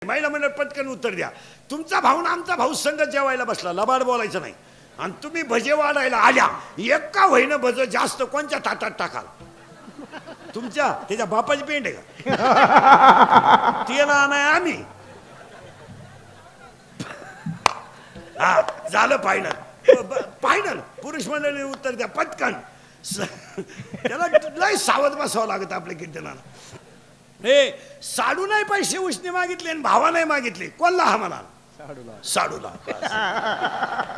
महिला म्हणलं पटकन उत्तर द्या. तुमचा भाऊ ना आमचा भाऊ संघ जेवायला बसला, लबाड बोलायचं नाही. आणि तुम्ही भजे वाढायला आल्या, एका वहीनं भज जास्त कोणत्या ताटात टाकाल? तुमच्या त्याच्या बापाची पेंड आहे का? तिला नाही आम्ही. हा झालं फायनल. फायनल पुरुष मंडळीने उत्तर द्या पटकन. त्याला लय सावध बसावं लागत आपल्या कीर्तनाला. हे साडू नाही पैसे उसने मागितले आणि भावा नाही मागितले. कोणला हा म्हणाल? साडूला.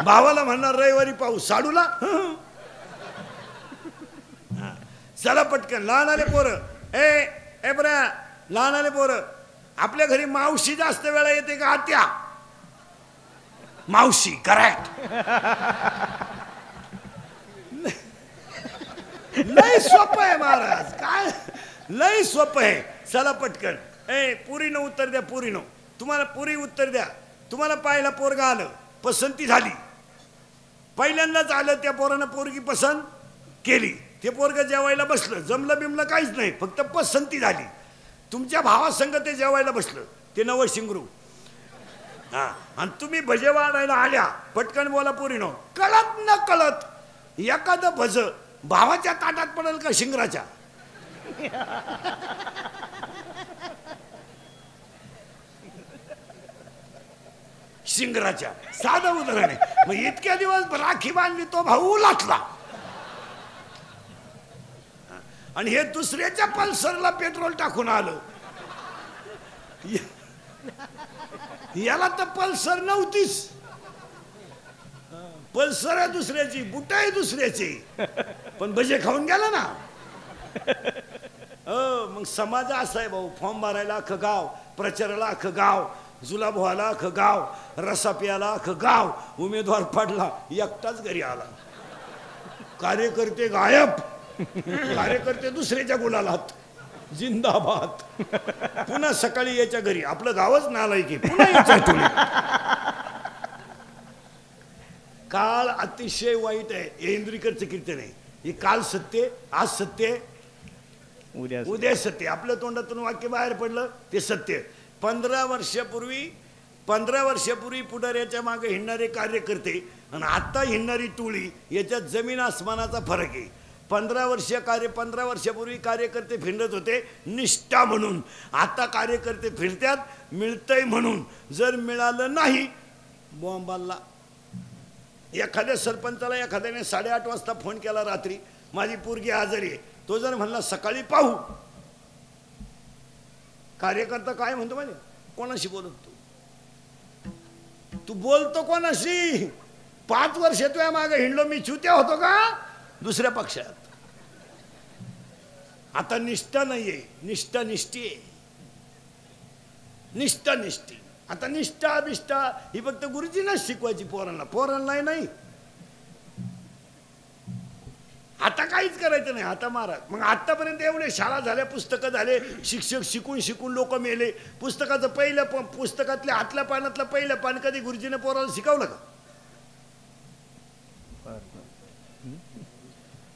भावाला म्हणणार रविवारी पाऊस, साडूला चला पटकन. लहान आले पोरं, ए बऱ्या लहान आले पोरं, आपल्या घरी मावशी जास्त वेळा येते का आत्या? मावशी. करेक्ट. लय सोपं आहे महाराज, काय लय सोपं आहे. चला पटकन. पुरीनं उत्तर द्या. पुरीनं तुम्हाला पुरी उत्तर द्या. तुम्हाला पाहिला पोरगा आलं, पसंती झाली, पहिल्यांदाच आलं, त्या पोरानं पोरगी पसंत केली, ते पोरग जेवायला बसलं, जमलं बिमलं काहीच नाही, फक्त पसंती झाली. तुमच्या भावासंग ते जेवायला बसलं, ते नवं शिंगरू. हा आणि तुम्ही भजे वाढायला आल्या, पटकन बोला पोरीनो. कळत न कळत एखादं भज भावाच्या ताटात पडेल का शिंगराच्या? शिंगराच्या. साधं उदाहरण आहे. मग इतक्या दिवस राखी बांधली, तो भाऊ लाटला आणि हे दुसऱ्याच्या पल्सरला पेट्रोल टाकून आलं. याला तर पल्सर नव्हतीच, पल्सर आहे दुसऱ्याची, बुट आहे दुसऱ्याची, पण भजे खाऊन गेला ना. मग समाज असा आहे भाऊ. फॉर्म भरायला अख्खं गाव, प्रचाराला अख्खं गाव, जुलाब व्हायला अख्खं गाव, रसा प्यायला अख्खं गाव. उमेदवार पडला, एकटाच घरी आला. कार्यकर्ते गायब, कार्यकर्ते दुसऱ्याच्या गुलालात. जिंदाबाद. पुन्हा सकाळी याच्या घरी, आपलं गावच नालाय की पुन्हा याच्या. काळ अतिशय वाईट आहे. हे इंद्रिकरचं कीर्तन आहे. हे काल सत्य, आज सत्य, उद्या सत्य. आपल्या तोंडातून वाक्य बाहेर पडलं ते सत्य. 15 वर्षापूर्वी पुढाऱ्याच्या मागे हिंडणारे कार्यकर्ते आणि आता हिंडणारी टोळी याच्यात जमीन आसमानाचा फरक आहे. 15 वर्षापूर्वी कार्यकर्ते फिरत होते निष्ठा म्हणून, आता कार्यकर्ते फिरतात मिळतंय म्हणून. जर मिळालं नाही बॉम्बाला. एखाद्या सरपंचाला एखाद्याने 8:30 वाजता फोन केला रात्री, माझी पोरगी आजारी आहे, तो जर म्हणला सकाळी पाहू, कार्यकर्ता काय म्हणतो माहिती? कोणाशी बोलत तू बोलतो कोणाशी? 5 वर्ष तुझ्या मागे हिंडलो मी, चुत्या होतो का दुसऱ्या पक्षात? आता निष्ठा नाहीये, निष्ठा निष्ठी आहे. निष्ठा निष्ठी. आता निष्ठा बिष्ठा ही फक्त गुरुजींनाच शिकवायची पोरांना, पोरांना नाही. आता काहीच करायचं नाही. आता महाराज मग आतापर्यंत एवढे शाळा झाल्या, पुस्तकं झाले, शिक्षक शिकून लोक मेले. पुस्तकाचं पहिलं पुस्तकातल्या आतल्या पानातलं पहिलं पान कधी गुरुजीने पोराला शिकवलं का?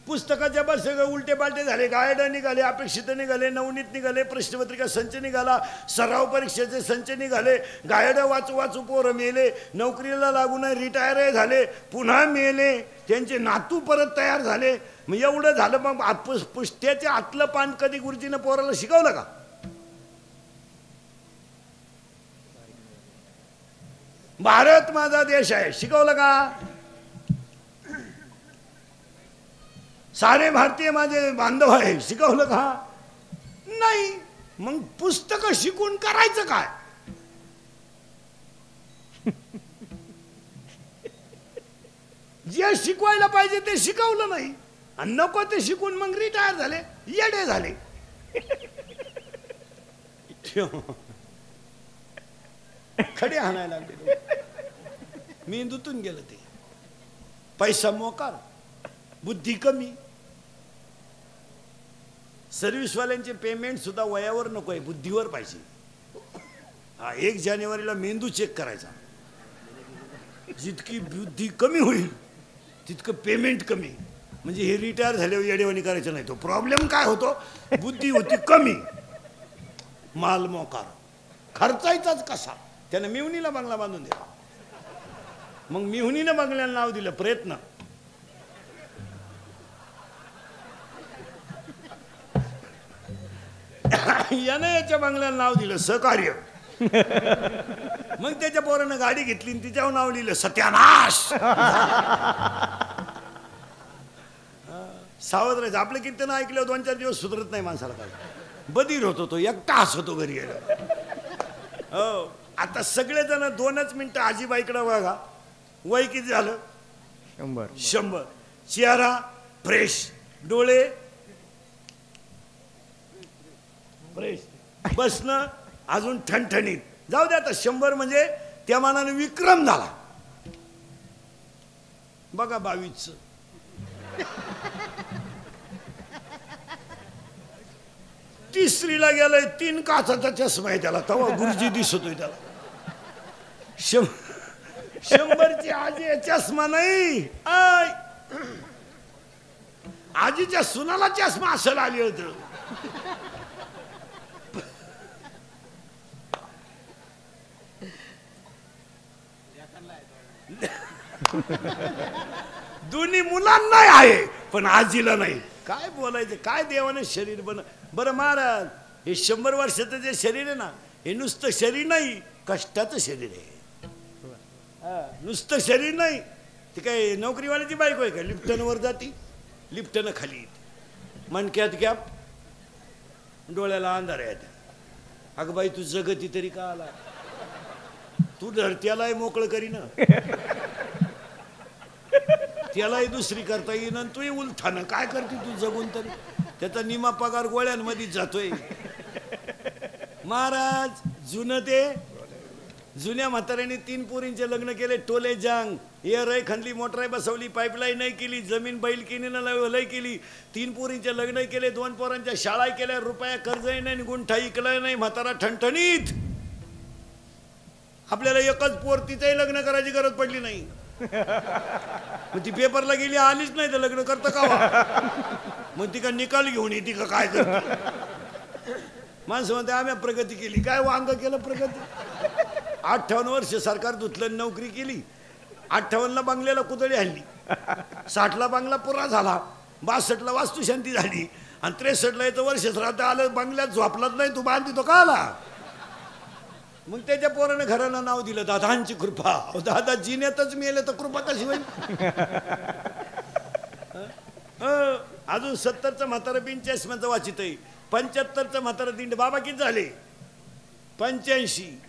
पुस्तकाच्या बस सगळे उलटे पालटे झाले, गायड निघाले, अपेक्षित निघाले, नवनीत निघाले, प्रश्नपत्रिका संच निघाला, सराव परीक्षेचे संच निघाले, गायड वाचू पोरं मेले, नोकरीला लागून रिटायर झाले, पुन्हा मेले, त्यांचे नातू परत तयार झाले. मग एवढं झालं, मग पुस्तकाच्या आतलं पान कधी गुरुजीनं पोराला शिकवलं का? भारत माझा देश आहे शिकवलं का? सारे भारतीय माझे बांधव आहे शिकवलं का? नाही. मग पुस्तकं शिकून करायचं काय? जे शिकवायला पाहिजे ते शिकवलं नाही आणि नको ते शिकून मग रिटायर झाले, येडे झाले. खडे हाणायला लागले, मेंदूतून गेलं ते. पैसा मोकार, बुद्धी कमी. सर्व्हिसवाल्यांचे पेमेंट सुद्धा वयावर नको आहे, बुद्धीवर पाहिजे. 1 जानेवारीला मेंदू चेक करायचा. जितकी बुद्धी कमी होईल तितकं पेमेंट कमी. म्हणजे हे रिटायर झाल्यावर येडेवाणी करायचं नाही. तो प्रॉब्लेम काय होतो? बुद्धी होती कमी, माल मोकार. खर्चायचाच कसा. त्यानं मिवणीला बंगला बांधून दिला. मग मिवणीनं बंगल्याला नाव दिलं प्रयत्न. यानं याच्या बंगल्याला नाव दिलं सहकार्य. मग त्याच्या पोरानं गाडी घेतली आणि तिच्यावर नाव लिहिलं सत्यानाश. सावध राहायचं. आपलं कीर्तन ऐकलं 2-4 दिवस सुधरत नाही माणसाला. काय बधीर होतो तो, एकटा हसतो घरी गेला. हो आता सगळेजण 2च मिनिटं आजीबाईकडे बघा. वय किती झालं? 100. चेहरा फ्रेश, डोळे फ्रेश, बसणं अजून ठणठणीत. जाऊ दे आता 100 म्हणजे त्या मानाने विक्रम झाला. बघा 22चं. तिसरीला गेलाय, 3 काचाचा चष्मा आहे त्याला. तेव्हा गुरुजी दिसतोय त्याला. 100ची आजी चष्मा नाही. आजीच्या सुनाला चष्मा असेल आली होत. दोन्ही मुलांना आहे पण आजीला नाही. काय बोलायचं. काय देवाने शरीर बरं महाराज, हे 100 वर्षाचं जे शरीर आहे ना, हे नुसतं शरीर नाही, कष्टाचं शरीर आहे. नुसतं शरीर नाही. ते काय नोकरीवाल्याची बायको आहे का? लिफ्टन वर जाती, लिफ्टनं खाली येते, मणक्यात गॅप, डोळ्याला अंधार आहे. अगं बाई तू जगती तरी का आला? तू धरत्यालाही मोकळं करीना, त्यालाही दुसरी करता येईन आणि तूही उलथानं काय करते तू जगून तरी? त्याचा निमा पगार गोळ्यांमध्ये जातोय. महाराज जुनं ते जुन्या म्हाताऱ्याने 3 पोरींचे लग्न केले. टोले जांग, एअर खणली, मोटर बसवली, पाईपलाईन नाही केली, जमीन बैल किनीनं लय केली. 3 पोरींचे लग्न केले, 2 पोरांच्या शाळा केल्या, रुपया कर्जही नाही, गुंठा इकलाय नाही. म्हातारा ठणठणीत. आपल्याला एकच पोर, तिचंही लग्न करायची गरज पडली नाही. मग ती पेपरला गेली, आलीच नाही तर लग्न करतं का? मग ती का निकाल घेऊन येते का काय करते? माणसं म्हणते आम्ही प्रगती केली. काय वांग केलं प्रगती? 58 वर्ष सरकार धुतलं, नोकरी केली. 58ला बंगल्याला कुदळी हल्ली, 60ला बंगला पुरा झाला, 62ला वास्तुशांती झाली आणि 63ला येतं वर्ष श्राद्ध आलं. बंगल्यात झोपलाच नाही तू, बांधितो का आला? मग त्याच्या पोराने घराला नाव दिलं दादांची कृपा. दादा जिन्यातच मेले तर कृपा कशी होईल? अजून 70चं म्हातारा 85 वाचित आहे. 75चं म्हातारा दिंड. बाबा किती झाले? 85.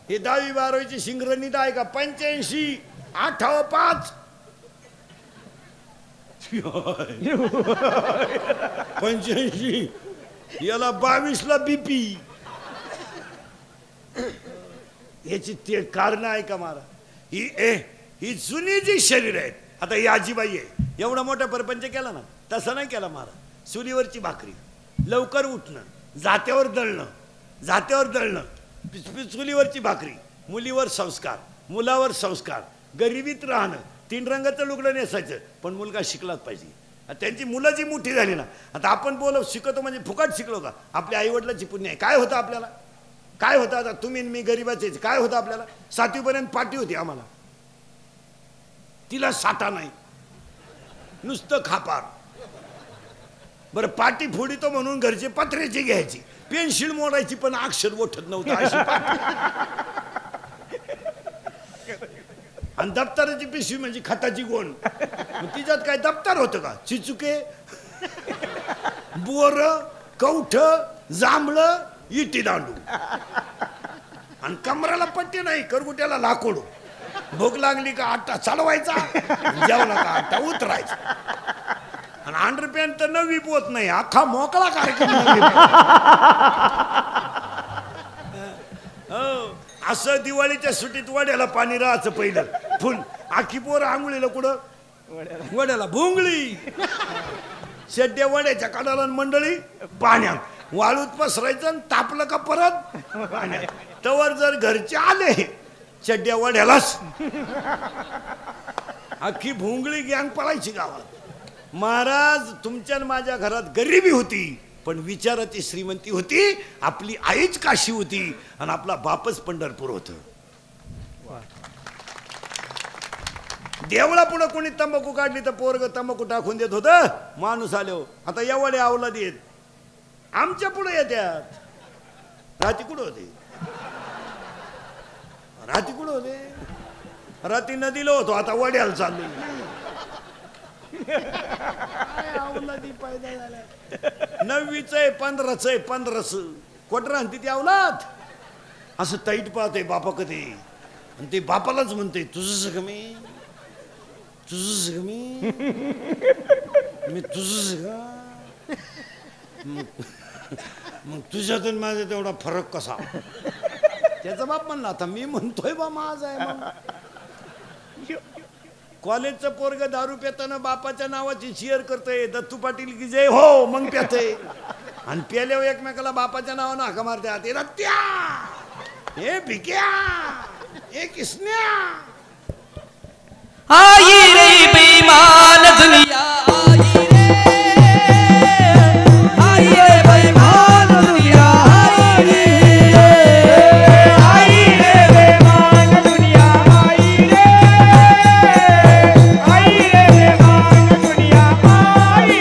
हे 10वी 12वीची शिंगरणीत आहे का? 85. 8 5 85. याला 22ला बीपी. याची ते कारण आहे का मारा? ही जुनी जी शरीर आहेत. आता ही आजीबाई आहे, एवढा मोठा परपंच केला ना, तसा नाही केला मारा. चुलीवरची भाकरी, लवकर उठणं, जात्यावर दळणं, चुलीवरची भाकरी, मुलीवर संस्कार, मुलावर संस्कार, गरिबीत राहणं, 3 रंगाचं लुगडं नेसायचं, पण मुलगा शिकलाच पाहिजे. त्यांची मुलं जी मोठी झाली ना, आता आपण शिकवतो म्हणजे फुकट शिकलो का? आपल्या आईवडिलांची पुण्य आहे. काय होतं आपल्याला? काय होतं? आता तुम्ही मी गरिबाचे काय होतं आपल्याला? 7वी पर्यंत पाटी होती आम्हाला. तिला साठा नाही, नुसतं खापार. बरं पाटी फोडितो म्हणून घरचे पत्र्याची घ्यायची, पेन्सिल मोडायची, पण अक्षर ओठत नव्हतं अशी पाटी. आणि दप्तराची पिशवी म्हणजे खताची गोण. तिच्यात काय दप्तर होतं का? चिचुके, बोर, कवठ, जांभळं, इटी दांडू. आणि कमराला पट्टी नाही, करगुट्याला लाकोड. भूक लागली का आटा चालवायचा, जेवला का आटा उतरायचा. आणि अंडरपॅन्ट तर नवी पोत नाही, अख्खा मोकळा कार्यक्रम. असं दिवाळीच्या सुट्टीत वड्याला पाणी राहायचं पहिलं फुल. आखी पोरं आंघोळीला कुठं? वड्याला. भोंगळी, शेड्या वड्याच्या काढाला, मंडळी पाण्यात. वाळूत पसरायचं आणि तापलं का परत पाण्यात. तवर जर घरचे आले चड्ड्या वड्यालाच, अख्खी भोंगळी गँग पळायची गावात. महाराज तुमच्या माझ्या घरात गरिबी होती, पण विचाराची श्रीमंती होती. आपली आईच काशी होती आणि आपला बापच पंढरपूर होतं. देवळा पुढे कोणी तंबाखू काढली तर पोरग तंबाखू टाकून देत होतं. माणूस आलो आता एवढे अवलाद येत आमच्या पुढे येत्यात. राती कुठं होते? राती कुठं होते? राती नदीला होतो, आता वड्याला चाललो. पैदा झाला 9वीच आहे 15च आहे 15च कोटर आणते ती अवलाद. असं ताईट पाहते बापा कधी आणि ते बापालाच म्हणते तुझंच कमी तुझंच कमी मी तुझंच का. मग तुझ्यातून माझा तेवढा फरक कसा. त्याचा बाप म्हणला आता मी म्हणतोय बा माझा आहे. कॉलेजचं पोरग दारू पेताना बापाच्या नावाची शेअर करतय दत्तू पाटील की जय हो मग पेतय आणि पेल्यावर एकमेकाला बापाच्या नावानं हाका मारते. ते रत्या हे भिक्या हे किसन्या. आई रे बेईमान दुनिया आई रे बेईमान दुनिया आई रे बेईमान दुनिया आई रे बेईमान दुनिया आई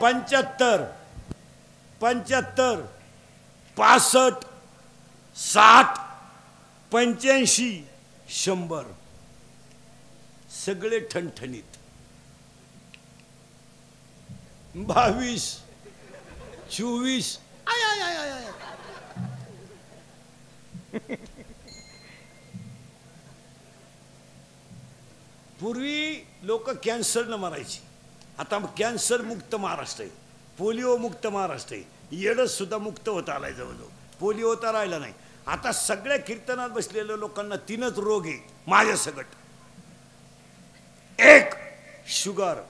75 75 65 60 85 100 सगळे ठणठणीत. 22 24 आय आय आय आय. पूर्वी लोक कॅन्सरनं मरायची. आता कॅन्सर मुक्त महाराष्ट्र आहे, पोलिओ मुक्त महाराष्ट्र आहे. येडस सुद्धा मुक्त होता आलाय जवळजवळ. पोलिओ होता राहिला नाही. आता सगळ्या कीर्तनात बसलेल्या लोकांना 3च रोग आहे माझ्या सगट. 1 शुगर,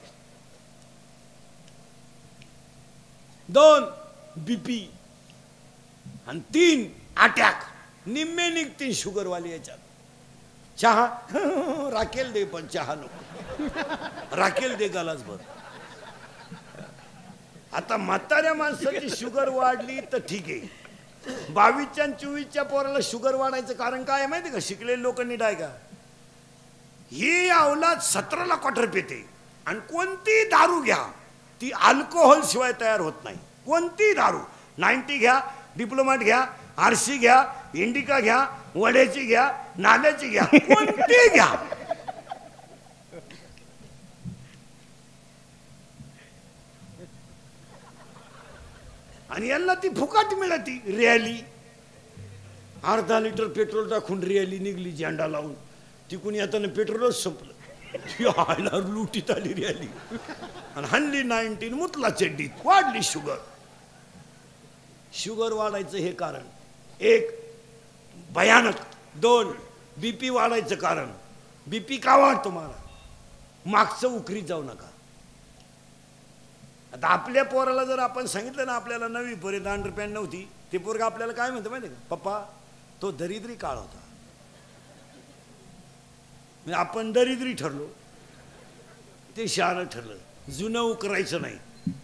2 बीपी आणि 3 अटॅक. निम्मे निघतील शुगरवाले याच्यात. चहा राखेल दे पण चहा नको. राखेल दे गलास भर. आता म्हाताऱ्या माणसाची शुगर वाढली तर ठीक आहे. 22च्या आणि 24च्या पोराला शुगर वाढायचं कारण काय माहिती का? शिकलेले लोक नीट आहे का? ही अवलाद 17ला क्वार्टर पेते आणि कोणती दारू घ्या ती अल्कोहोल शिवाय तयार होत नाही. कोणती दारू 90 घ्या, डिप्लोमॅट घ्या, आरसी घ्या, इंडिका घ्या, वड्याची घ्या, नाल्याची घ्या, कोणती घ्या. आणि यांना ती फुकाट मिळती. रॅली अर्धा लिटर पेट्रोल टाकून रॅली निघली झेंडा लावून. तिकून येताना पेट्रोलच संपलं. ती आयला लुटीत आली रॅली आणि हल्ली 19 मुतला चड्डीत. वाढली शुगर. शुगर वाढायचं हे कारण 1 भयानक. 2 बीपी वाढायचं कारण. बीपी का वाढतो मला? मागचं उकरीत जाऊ नका. आता आपल्या पोराला जर आपण सांगितलं ना आपल्याला 9वी पर्यंत अंडरपॅन्ट नव्हती, ते पोरगा आपल्याला काय म्हणतं माहिती का? पप्पा तो दरिद्री काळ होता. म्हणजे आपण दरिद्री ठरलो, ते शहाणं ठरलं. जुनं उकरायचं नाही.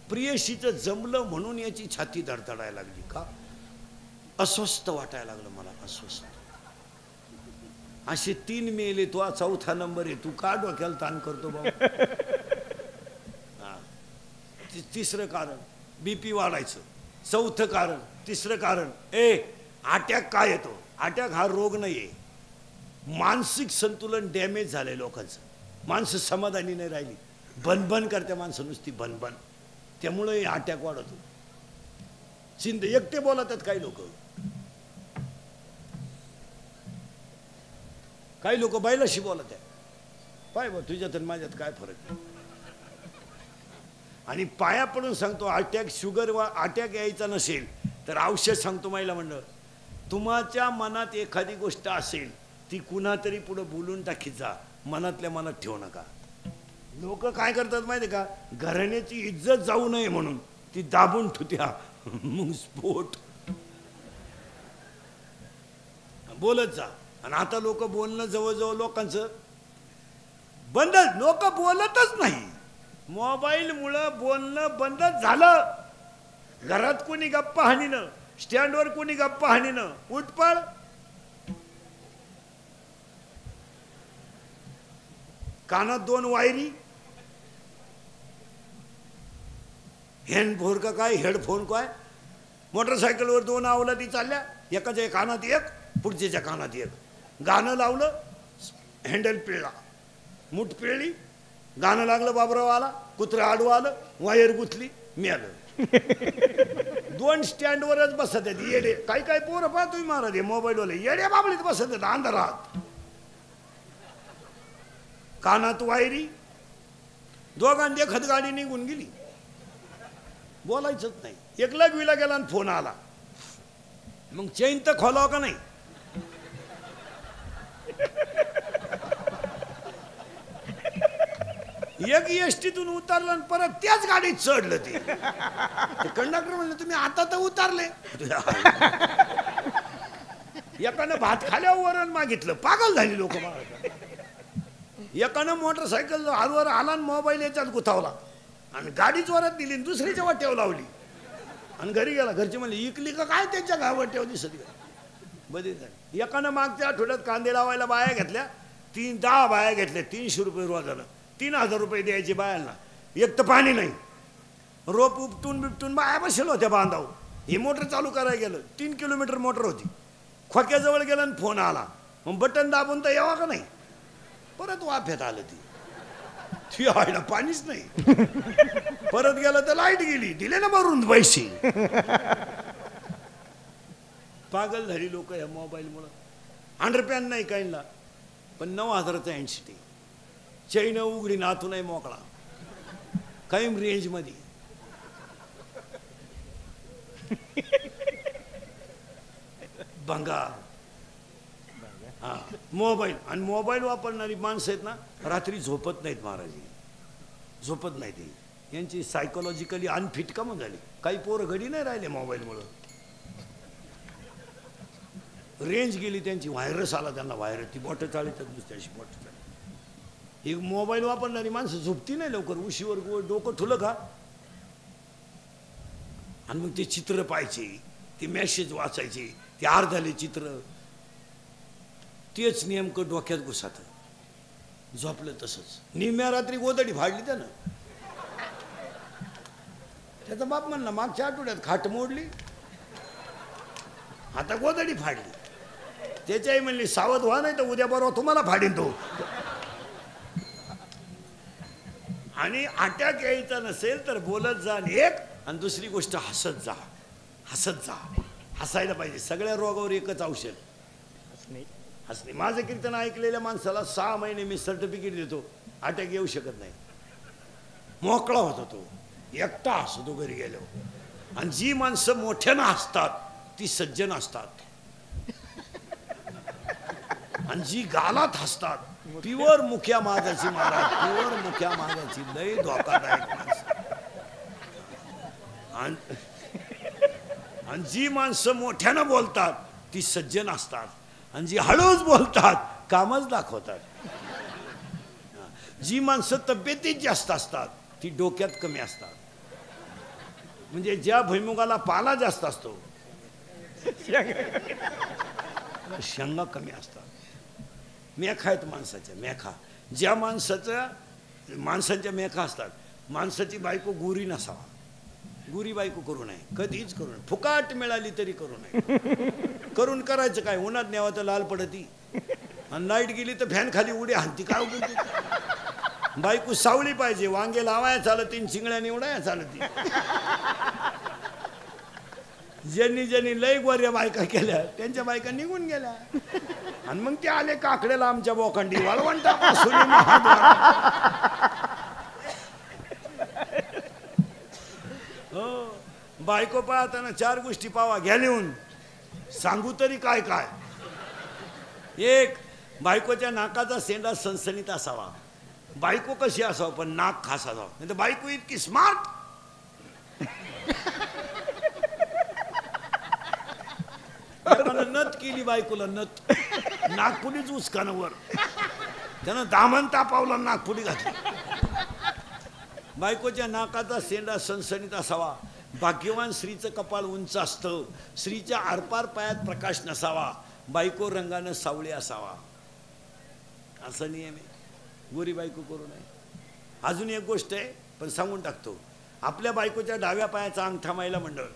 प्रियशीचं जमलं म्हणून याची छाती धडधडायला लागली. का? अस्वस्थ वाटायला लागलं मला. अस्वस्थ. असे 3 मेले. तो 4था नंबर आहे. तू का डोक्याला ताण करतो बाबा? तिसरं कारण बीपी वाढायचं. 4थं कारण. तिसरं कारण अटॅक. काय येतो? अटॅक हा रोग नाहीये. मानसिक संतुलन डॅमेज झालंय लोकांचं. माणसं समाधानी नाही राहिली. बनबन करते माणसं नुसती बनबन. त्यामुळे अटॅक वाढतो. चिंता एकटे बोलतात काही लोक. काही लोक बैलाशी बोलत आहे. पाय बा तुझ्यात आणि माझ्यात काय फरक आहे. आणि पाया पडून सांगतो अटॅक शुगर अटॅक यायचा नसेल तर औषध सांगतो महिला मंडळ. तुमच्या मनात एखादी गोष्ट असेल ती कुणा तरी पुढे बोलून टाकीत जा. मनातल्या मनात ठेवू नका. लोक काय करतात माहिती का? घराण्याची इज्जत जाऊ नये म्हणून ती दाबून ठेवत्या. मग स्फोट. बोलत जा. आणि आता लोक बोलणं जवळजवळ लोकांचं बंद. लोक बोलतच नाही. मोबाईल मुळे बोलणं बंदच झालं. घरात कोणी गप्पा हाणीनं, स्टँडवर कोणी गप्पा हाणीनं, उठपळ. कानात 2 वायरी, हँडफोन का काय, हेडफोन काय, मोटरसायकलवर 2 अवलादी चालल्या, एकाच्या कानात एक, पुढच्याच्या कानात एक. गाणं लावलं, हँडल पिळला, मूठ पिळली, गाणं लागलं, बाबराव आला, कुत्रा आडवं आलं, वायर गुतली, मी आलं. 2 स्टँडवरच बसत आहेत येडे. काही काही पोरं पहा तुम्ही महाराज मोबाईलवाले येडे बाबळीत बसत आहेत अंधारात. कानात वायरी, दोघांनी देखत गाडी निघून गेली. बोलायचंच नाही. एकला विला गेला आणि फोन आला. मग चैन तर खोलाव का नाही? एक एसटीतून उतरलं आणि परत त्याच गाडीत चढलं. ते कंडक्टर म्हणले तुम्ही आता तर उतरले. एकानं भात खाल्यावर वरण मागितलं. पागल झाली लोक. एकानं मोटरसायकल हरवर आला आणि मोबाईल याच्यात गुथावला आणि गाडी जोरात दिली आणि दुसरीच्या वाट्यावर लावली आणि घरी गेला. घरची म्हणले इकली का काय त्यांच्या गावाट्यावर दिसत बदली झाली. एकानं मागच्या आठवड्यात कांदे लावायला बाया घेतल्या. 10 बाया घेतल्या. 300 रुपये रोजानं. 3000 रुपये द्यायचे बायांना. एक तर पाणी नाही. रोप उपटून बिपटून बाया बसेल होत्या बांधाव. ही मोटर चालू करायला गेलं. 3 किलोमीटर मोटर होती. खोक्याजवळ गेलं आणि फोन आला. मग बटन दाबून तर यावा का नाही? परत वाफ्यात आलं. ती आईला पाणीच नाही. परत गेलं तर लाईट गेली. दिले ना भरून पैसे. पागल झाली लोक या मोबाईलमुळं. अंडरपॅन नाही काहींना पण 9000चा हँडसेट. चैन उघडी नातू नाही मोकळा. कायम रेंज मध्ये. भंगार. हा मोबाईल. आणि मोबाईल वापरणारी माणसं आहेत ना रात्री झोपत नाहीत महाराज. झोपत नाही ते. यांची सायकोलॉजिकली अनफिट का मग झाली. काही पोरं घडी नाही राहिले मोबाईलमुळं. रेंज गेली त्यांची. व्हायरस आला त्यांना. व्हायरस. ती बोटं चाळीतात दुसऱ्याशी बोटं चाळी. ही मोबाईल वापरणारी माणसं झोपती नाही लवकर. उशीवर डोकं ठुलं का आणि मग ते चित्र पाहायचे, ते मेसेज वाचायचे, ते अर्धाले चित्र. तेच नेमकं डोक्यात घुसात. झोपलं तसंच. निम्या रात्री गोदडी फाडली त्यानं. त्याचा बाप म्हणला मागच्या आठवड्यात खाट मोडली आता गोदडी फाडली. त्याच्याही म्हणली सावध व्हा नाही तर उद्या बरोबर तुम्हाला फाडीन तो. आणि अटॅक यायचा नसेल तर बोलत जा. आणि दुसरी गोष्ट हसत जा. हसत जा. हसायला पाहिजे. सगळ्या रोगावर एकच औषध हसणे. माझं कीर्तन ऐकलेल्या माणसाला 6 महिने मी सर्टिफिकेट देतो अटॅक येऊ शकत नाही. मोकळा होता तो. एकटा हसतो घरी गेलो. आणि जी माणसं मोठ्यानं हसतात ती सज्जन असतात. आणि जी गालात हसतात प्युअर मुख्या माझाची महाराज. प्युअर मुख्या माझाची लय धोकादायक माणसं. आणि जी माणसं मोठ्यानं बोलतात ती सज्जन असतात. आणि जी हळूच बोलतात कामच दाखवतात. जी माणसं तब्येतीत जास्त असतात ती डोक्यात कमी असतात. म्हणजे ज्या भुईमुगाला पाला जास्त असतो शेंगा कमी असतात. मेखा आहेत माणसाच्या. मेखा. ज्या माणसांच्या मेखा असतात. माणसाची बायको गुरी नसावा. गुरी बायको करू नये. कधीच करू नये. फुकाट मिळाली तरी करू नये. करून करायचं काय? उन्हात न्यावं तर लाल पडती. आणि लाईट गेली तर फॅन खाली उडी हाणती. काय उपयोग? बायको सावली पाहिजे. वांगे लावाया चालती. चिंगळ्या निवडाया चालती. ज्यांनी लय गोऱ्या बायका केल्या त्यांच्या बायका निघून गेल्या. आणि मग ते आले काकड्याला आमच्या बोखंडी वाळवंटापासून. हो. बायको पाहताना 4 गोष्टी पावा घ्या लिहून. सांगू तरी काय काय. 1. बायकोच्या नाकाचा शेंडा सणसणीत असावा. बायको कशी असावं पण नाक खास असावं. नाही तर बायको इतकी स्मार्ट. नथ केली बायकोला. नथ नागपुडीच उचकानं वर. त्यानं दामन तापावला नागपुडी घातली. बायकोच्या नाकाचा शेंडा सणसणीत असावा, भाग्यवान स्त्रीचं कपाळ उंच असतं, स्त्रीच्या आरपार पायात प्रकाश नसावा, बायको रंगानं सावळी असावा, असा नियम आहे. गोरी बायको करू नये. अजून एक गोष्ट आहे, पण सांगून टाकतो. आपल्या बायकोच्या डाव्या पायाचा अंगठा महिला मंडळ,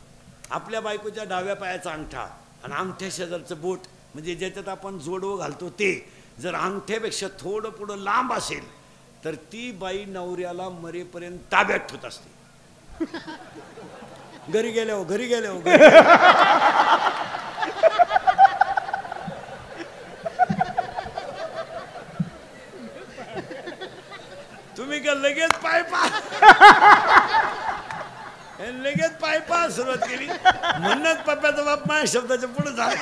आपल्या बायकोच्या डाव्या पायाचा अंगठा आणि अंगठ्या शेजारचं बोट म्हणजे ज्याच्यात आपण जोडवं घालतो ते जर अंगठ्यापेक्षा थोडं पुढं लांब असेल तर ती बाई नवऱ्याला मरेपर्यंत ताब्यात ठेवत असते. घरी गेल्यावर घरी गेल्यावर तुम्ही का लगेच पाय पा लगेच पाय पा सुरुवात केली म्हणूनच पप्प्याचा बाप माझ्या शब्दाच्या पुढे झाला.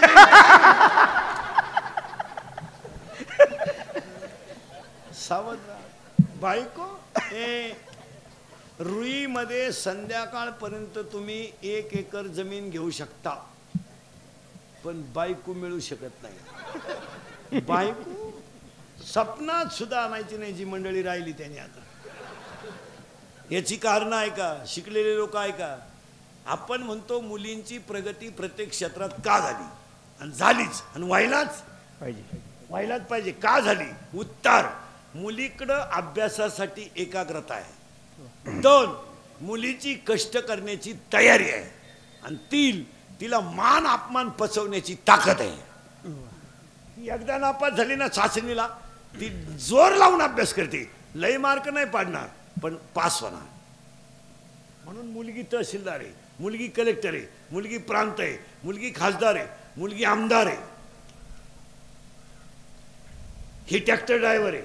सावध बायको रुईमध्ये संध्याकाळपर्यंत तुम्ही 1 एकर जमीन घेऊ शकता पण बायको मिळू शकत नाही. बायको सपनात सुद्धा आणायची नाही जी मंडळी राहिली त्याने. आता याची कारणं आहे का? शिकलेले लोक आहे का? आपण म्हणतो मुलींची प्रगती प्रत्येक क्षेत्रात का झाली आणि झालीच आणि व्हायलाच पाहिजे. का झाली? उत्तर, मुलीकडं अभ्यासासाठी एकाग्रता आहे. 2, मुलीची कष्ट करण्याची तयारी आहे. आणि 3, तिला मान अपमान पचवण्याची ताकद आहे. एकदा नापास झाली ना चाचणीला ती जोर लावून अभ्यास करते. लय मार्क नाही पाडणार पण पास होणार. म्हणून मुलगी तहसीलदार आहे, मुलगी कलेक्टर आहे, मुलगी प्रांत आहे, मुलगी खासदार आहे, मुलगी आमदार आहे, हे ट्रॅक्टर ड्रायव्हर आहे,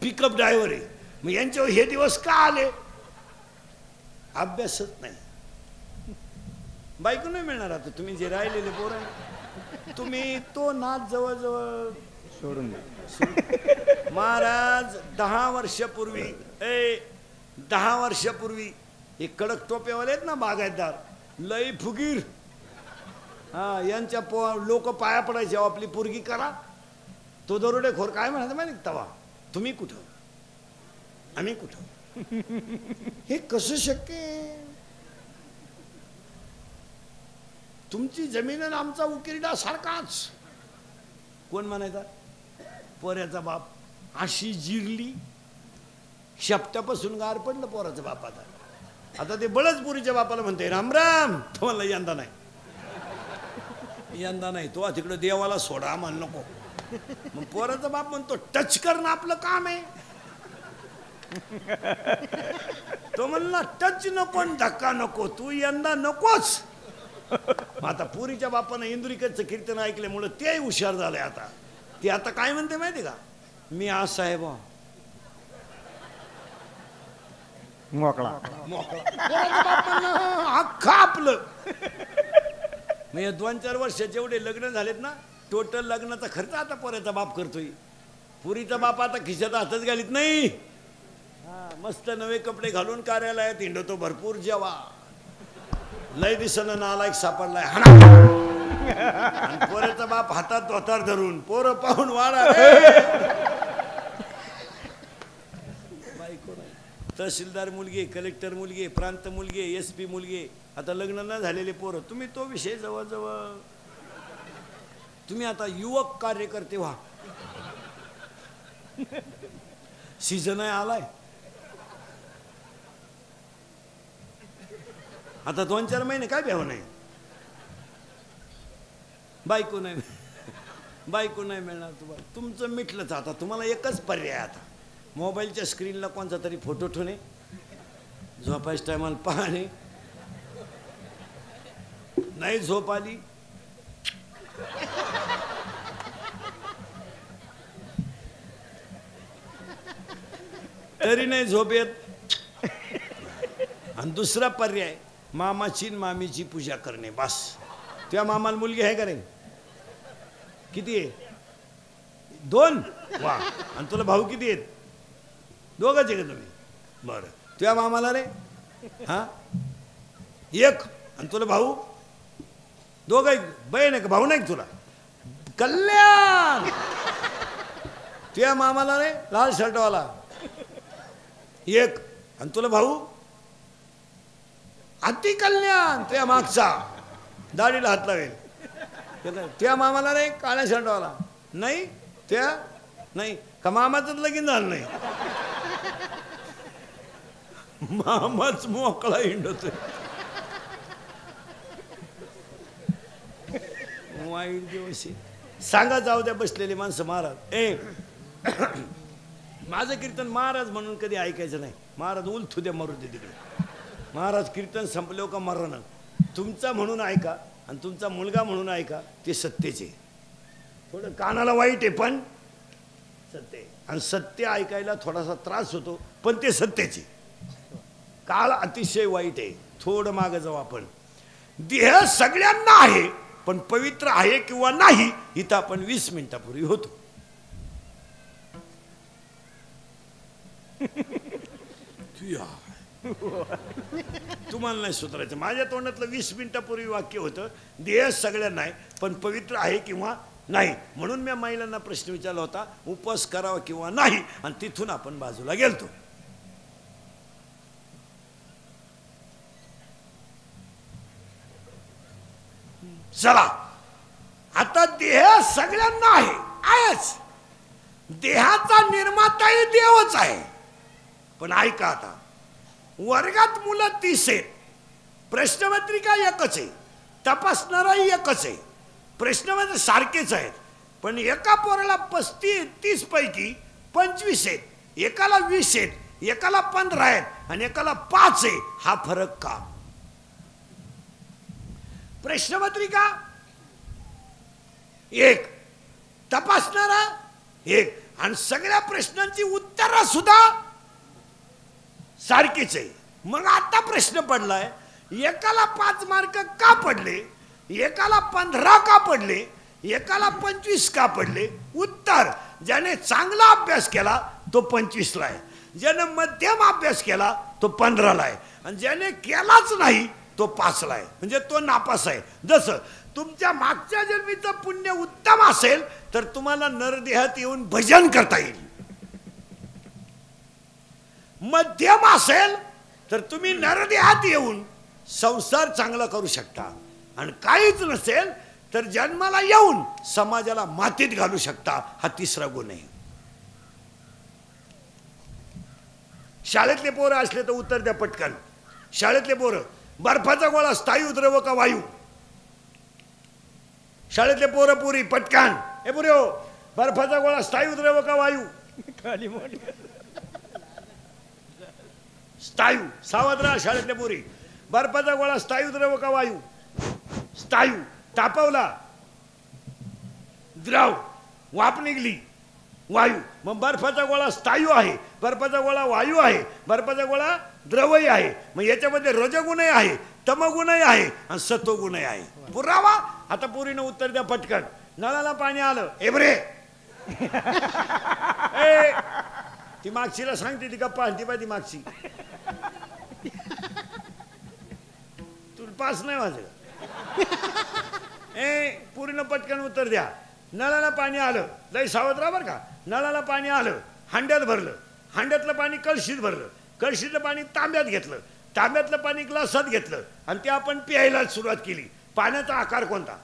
पिकअप ड्रायव्हर आहे. मग यांच्यावर हे दिवस का आले? अभ्यासच नाही. बायको नाही मिळणार. आता तुम्ही जे राहिलेले पोरं तुम्ही तो नाच जवळजवळ सोडून दे. महाराज 10 वर्षापूर्वी हे कडक टोप्यावाले आहेत ना बागायतदार, लई फुगीर, हा यांच्या लोक पाया पडायचे आपली पोरगी करा. तो दरोडेखोर काय म्हणायचं माहिती तवा, तुम्ही कुठं आम्ही कुठं, हे कसं शक्य आहे? तुमची जमीन आणि आमचा उकिरडा सारखाच. कोण म्हणायचा? पोऱ्याचा बाप. अशी जिरली शेपट्यापासून गार पडलं पोराचं बापाचा. आता ते बळजपुरीच्या बापाला म्हणते राम राम. तो म्हणला यंदा नाही, तो तिकडं देवाला सोडा म्हण नको. मग पोराचा बाप म्हणतो टच करणं आपलं काम आहे. तो म्हणला टच नको धक्का नको, तू यंदा नकोच. आता पुरीच्या बापानं इंदुरीकरचं कीर्तन ऐकल्यामुळे तेही हुशार झालंय. आता ते आता काय म्हणते माहिती का? मी आज साहेब मोकळा अख्खा आपलं. म्हणजे 2-4 वर्ष जेवढे लग्न झालेत ना टोटल लग्नाचा खर्च आता पोऱ्याचा बाप करतोय. पुरीचा बाप आता खिशात हातच घालीत नाही. मस्त नवे कपडे घालून कार्यालयात हिंडतो भरपूर. जेवा लय दिसणं नालायक सापडलाय पोऱ्याचा बाप हातात धोतार धरून पोरं पाहून वाढा. बायको नाही. तहसीलदार मुलगी, कलेक्टर मुलगी, प्रांत मुलगी, SP मुलगी, आता लग्न न झालेले पोरं. तुम्ही तो विषय जवळजवळ तुम्ही आता युवक कार्यकर्ते व्हा. सीझन आहे आलाय. आता 2-4 महिने काय भ्यावं नाही. बायको नाही मिळणार तुम्हाला. तुमचं मिटलंच. आता तुम्हाला एकच पर्याय. आता मोबाईलच्या स्क्रीनला कोणता तरी फोटो ठेवणे, झोपायच्या टायमाला पाहणे, नाही झोप आली तरी नाही झोप येत. आणि दुसरा पर्याय मामाची मामीची पूजा करणे. बस. तुझ्या मामाला मुलगी आहे का रे? किती आहे? 2. वा. आणि तुला भाऊ किती आहेत? 2च आहे का तुम्ही? बरं. तुझ्या मामाला रे? हा 1. आणि तुला भाऊ 2 आहेत. बहीण आहे का? भाऊ नाही तुला? कल्याण. तुझ्या मामाला रे लाल शर्टवाला एक. आणि तुला भाऊ अति कल्याण त्या मागचा दाढीला हात लावेल. त्या मामाला नाही, काळ्या शर्टवाला नाही, त्या नाही का मामाच लगीन झालं नाही. मामाच मोकळा हिंडतोय. वाईट दिवस सांगा जाऊ द्या बसलेली माणसं. महाराज माझं कीर्तन महाराज म्हणून कधी ऐकायचं नाही. महाराज उलथू द्या, मरू दे तिकडे. महाराज कीर्तन संपलो का मरण. तुमचा म्हणून ऐका आणि तुमचा मुलगा म्हणून ऐका, ते सत्तेचे. थोडं कानाला वाईट आहे पण सत्य. आणि सत्य ऐकायला थोडासा त्रास होतो पण ते सत्याचे. काळ अतिशय वाईट आहे. थोडं मागं जाऊ आपण. देह सगळ्यांना आहे पण पवित्र आहे किंवा नाही इथं आपण 20 मिनिटापूर्वी होतो. तुम्हाला नाही सुधारायचं. माझ्या तोंडातलं 20 मिनिटापूर्वी वाक्य होतं, देह सगळ्यांना आहे पण पवित्र आहे किंवा नाही. म्हणून मी महिलांना प्रश्न विचारला होता, उपवास करावा किंवा नाही, आणि तिथून आपण बाजूला गेलतो. चला आता देह सगळ्यांना आहेच. देहाचा निर्माताही देवच आहे. पण ऐका आता, वर्गात मुलं 30 आहेत, प्रश्नपत्रिका एकच आहे, तपासणाराही एकच आहे, प्रश्नपत्र सारखेच आहेत. पण एका पोराला 30 पैकी 25 आहेत, एकाला 20 आहेत, एकाला 15 आहेत आणि एकाला 5 आहे. हा फरक का? प्रश्नपत्रिका एक, तपासणारा एक, आणि सगळ्या प्रश्नांची उत्तरं सुद्धा सारखीच आहे. मग आता प्रश्न पडलाय, एकाला 5 मार्क का पडले, एकाला 15 का पडले, एकाला 25 का पडले? उत्तर, ज्याने चांगला अभ्यास केला तो 25 ला आहे, ज्याने मध्यम अभ्यास केला तो 15 ला आहे, आणि ज्याने केलाच नाही तो 5 ला आहे. म्हणजे तो नापास आहे. जसं तुमच्या मागच्या जन्मीचं पुण्य उत्तम असेल तर तुम्हाला नरदेहात येऊन भजन करता येईल. मध्यम असेल तर तुम्ही नरदेहात येऊन संसार चांगला करू शकता, आणि काहीच नसेल तर जन्माला येऊन समाजाला मातीत घालू शकता. हा 3रा गुण आहे. शाळेतले पोरं असले तर उत्तर द्या पटकन. शाळेतले पोरं, बर्फाचा गोळा स्थायू द्रव का वायू? शाळेतले पोरं पुरी पटकन. हे पुरी हो, बर्फाचा गोळा स्थायू द्रव का वायू? स्थायू. सावध राहा शाळेतले पोरी. बर्फाचा गोळा स्थायू द्रव का वायू? स्थायू. तापवला द्रव, वाफ निघली वायू. मग बर्फाचा गोळा स्थायू आहे, बर्फाचा गोळा वायू आहे, बर्फाचा गोळा द्रवही आहे. मग याच्यामध्ये रजगुणही आहे, तमगुणही आहे आणि सत्वगुणही आहे. पुरावा. आता पुरीनं उत्तर द्या पटकन. नळाला पाणी आलं, एवरे ती मागशीला सांगते ती गप्पा आणती पाहिजे मागशी. तुला पास नाही वाजलं. पुरीनं पटकन उत्तर द्या. नळाला पाणी आलं, लय सावध राहा बरं का. नळाला पाणी आलं, हांड्यात भरलं, हांड्यातलं पाणी कळशीत भरलं, कळशीतलं पाणी तांब्यात घेतलं, तांब्यातलं पाणी ग्लासात घेतलं आणि ते आपण प्यायला सुरुवात केली. पाण्याचा आकार कोणता?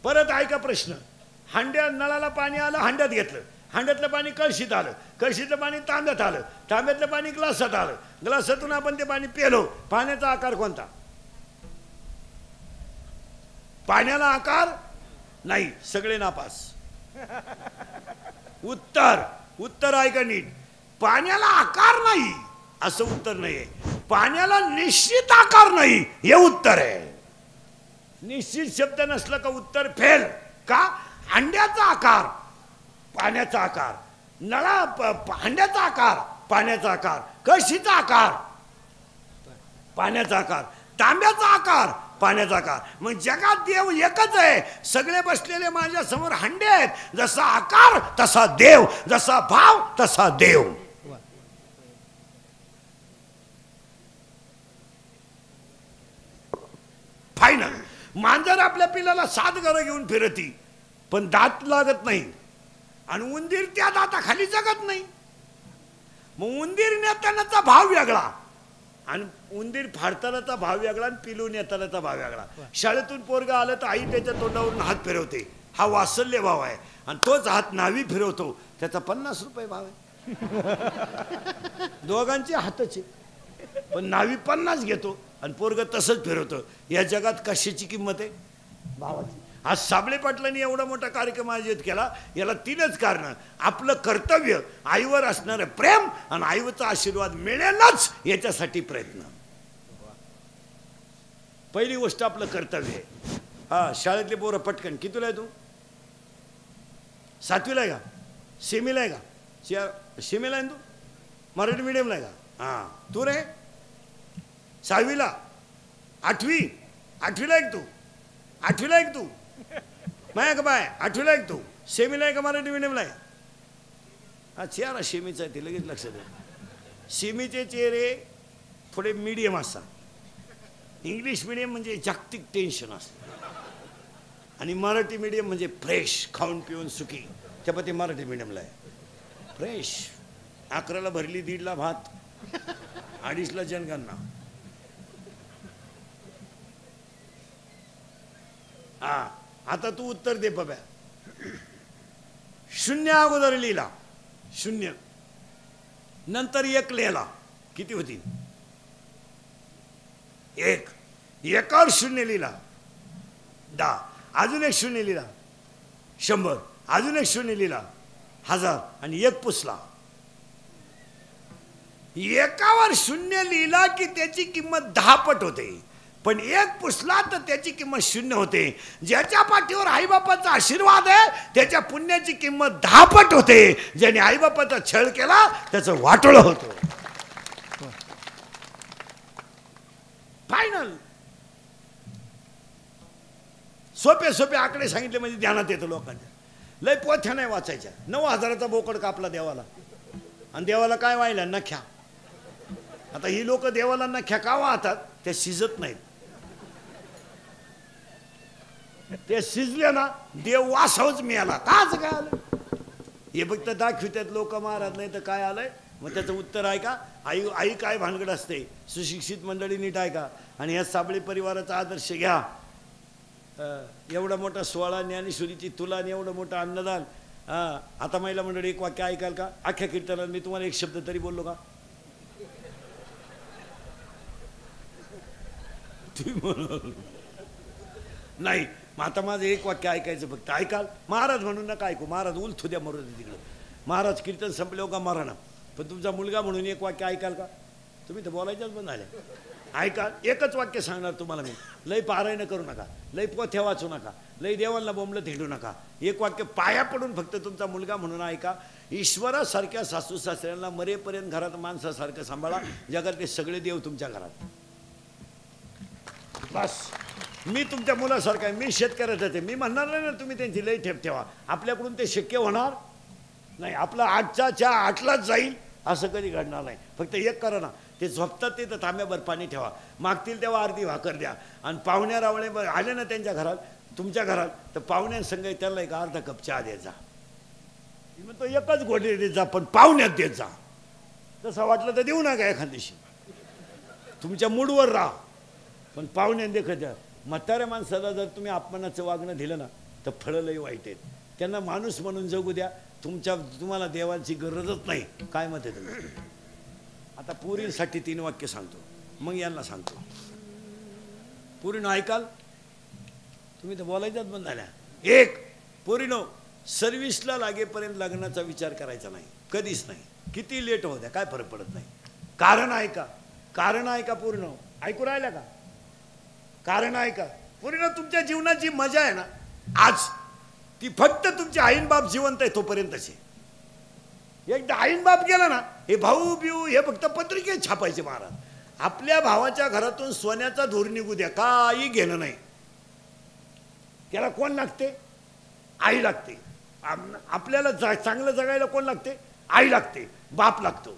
परत ऐका प्रश्न. नळाला पाणी आलं, हांड्यात घेतलं, हांड्यातलं पाणी कळशीत आलं, कळशीतलं पाणी तांब्यात आलं, तांब्यातलं पाणी ग्लासात आलं, ग्लासातून आपण ते पाणी पिलो. पाण्याचा आकार कोणता? पाण्याला आकार नाही. सगळे नापास. उत्तर ऐका नीट. पाण्याला आकार नाही असं उत्तर नाहीये. पाण्याला निश्चित आकार नाही हे उत्तर आहे. निश्चित शब्द नसला का उत्तर फेल. का? हांड्याचा आकार पाण्याचा आकार, हांड्याचा आकार पाण्याचा आकार, कळशीचा आकार पाण्याचा आकार, तांब्याचा आकार पाण्याचा आकार. मग जगात देव एकच आहे. सगळे बसलेले माझ्या समोर हांडे आहेत. जसा आकार तसा देव, जसा भाव तसा देव. फायनल. मांजर आपल्या पिल्लाला 7 घरं घेऊन फिरती पण दात लागत नाही. आणि उंदीर त्या दाताखाली जगत नाही. मग उंदीर नेतानाचा भाव वेगळा आणि उंदीर फाडतानाचा भाव वेगळा आणि पिलून येतानाचा भाव वेगळा. शाळेतून पोरगा आलं तर आई त्याच्या तोंडावरून हात फिरवते, हा वात्सल्य भाव आहे. आणि तोच हात नावी फिरवतो, त्याचा 50 रुपये भाव आहे. दोघांचे हातच आहे, पण नावी 50 घेतो आणि पोरग तसंच फिरवतो. या जगात कशाची किंमत आहे? भावाची. आज साबळे पाटलांनी एवढा मोठा कार्यक्रम आयोजित केला, याला 3च कारण. आपलं कर्तव्य, आईवर असणारं प्रेम आणि आईचा आशीर्वाद मिळेलच याच्यासाठी प्रयत्न. पहिली गोष्ट आपलं कर्तव्य आहे. हा, शाळेतले पोरं पटकन. कितीला आहे तू? 7वीला आहे का? सेमीला आहे का? सेमीला आहे तू? मराठी मीडियमला आहे का? हां. तू रे 6वीला? 8वीला आहे तू? 8वीला आहे तू? माया का बाय 8वीला आहे तू? सेमीला आहे का मराठी मीडियमला आहे? हा, चेहरा सेमीचा आहे, ते लगेच लक्षात आहे. सेमीचे चेहरे थोडे मीडियम असतात. इंग्लिश मीडियम म्हणजे जागतिक टेन्शन असतं आणि मराठी मीडियम म्हणजे फ्रेश, खाऊन पिऊन सुखी. त्यापती मराठी मीडियमला आहे फ्रेश. 11ला भरली, 1:30ला भात, 2:30ला जनगणना. हा, आता तू उत्तर दे बाबा. 0 अगोदर लिहिला 0, नंतर 1 लिहिला, किती होती? 1. 1वर 0 लिहिला 10, अजून 1 0 लिहिला 100, अजून 1 0 लिहिला 1000 आणि 1 पुसला. 1वर 0 लिहिला की त्याची किंमत 10 पट होते, पण 1 पुसला तर त्याची किंमत 0 होते. ज्याच्या पाठीवर आईबापाचा आशीर्वाद आहे त्याच्या पुण्याची किंमत 10 पट होते. ज्याने आईबापाचा छळ केला त्याचं वाटोळं होतं. फायनल. सोपे सोपे आकडे सांगितले म्हणजे ध्यानात येतं लोकांच्या. लय पोथ्या नाही वाचायच्या. 9,000चा बोकड कापला देवाला, आणि देवाला काय व्हायला? नख्या. आता ही लोक देवाला नख्या का वाहतात? त्या शिजत नाहीत. ते शिजले ना देव वासावच मिळाला. काच काय आलं? हे फक्त दाखवितात लोक महाराज, नाही तर काय आलंय. मग त्याचं उत्तर आहे का? आई काय भानगड असते. सुशिक्षित मंडळी नीट आहे का? आणि या साबळे परिवाराचा आदर्श घ्या. एवढा मोठा 16 ज्ञानेश्वरीची तुला आणि एवढं मोठं अन्नदान. आता महिला मंडळी एक वाक्य ऐकाल का? अख्ख्या कीर्तनात मी तुम्हाला एक शब्द तरी बोललो का? नाही. मग आता माझं एक वाक्य ऐकायचं फक्त. ऐकाल? महाराज म्हणून नका ऐकू. महाराज उलथू द्या, मरू दे तिकडं. महाराज कीर्तन संपलं का मरणा. पण तुमचा मुलगा म्हणून एक वाक्य ऐकाल का? तुम्ही तर बोलायच्याच बंद झाल्या. ऐकाल? एकच वाक्य सांगणार तुम्हाला मी. लय पारायण करू नका, लय पोथ्या वाचू नका, लय देवांना बोंबलं थिंडू नका. एक वाक्य पाया पडून फक्त तुमचा मुलगा म्हणून ऐका. ईश्वरासारख्या सासू सासऱ्यांना मरेपर्यंत घरात माणसासारखं सांभाळा. जगातले सगळे देव तुमच्या घरात. बस. मी तुमच्या मुलासारखा आहे. मी शेतकऱ्याचं आहे. मी म्हणणार नाही ना तुम्ही त्यांची लई ठेप ठेवा. आपल्याकडून ते शक्य होणार नाही. आपला 8च्या 8लाच जाईल असं कधी घडणार नाही. फक्त एक करा ना, ते झोपतात ते तर तांब्याभर पाणी ठेवा. मागतील तेव्हा अर्धी भाकर द्या. आणि पाहुण्या रावळे आले ना त्यांच्या घरात, तुमच्या घरात, तर पाहुण्यांसंग त्यांना एक अर्धा कप चहा द्यायचा. मग तो एकच गोडी देत जा, पण पाहुण्यात देत जा. तसं वाटलं तर देऊ नका एखाद दिवशी. तुमच्या मूडवर राहा, पण पाहुण्याने देखत द्या. म्हाताऱ्या माणसाला जर तुम्ही अपमानाचं वागणं दिलं ना तर फळं लई वाईट आहेत. त्यांना माणूस म्हणून जगू द्या. तुम्हाला देवाची गरजच नाही. काय मत आहे तुम्ही? आता पुरींसाठी 3 वाक्य सांगतो, मग यांना सांगतो. पुरीनो ऐकाल? तुम्ही तर बोलायच्याच बंद झाल्या. 1. पुरीनो, सर्व्हिसला लागेपर्यंत लग्नाचा विचार करायचा नाही, कधीच नाही. किती लेट होऊ द्या, काय फरक पडत नाही. कारण ऐका, कारण ऐका. पूर्ण ऐकू राहिल्या का? कारण ऐका. पूर्ण तुमच्या जीवनाची मजा आहे ना आज, ती फक्त तुमचे आईन बाप जिवंत आहे तोपर्यंतच आहे. एकदा आईन बाप गेला ना, हे भाऊ बिऊ हे फक्त पत्रिकेत छापायचे. महाराज, आपल्या भावाच्या घरातून सोन्याचा धूर निघू द्या, काही घेणं नाही. त्याला कोण लागते? आई लागते. आपल्याला चांगलं जगायला कोण लागते? आई लागते, बाप लागतो.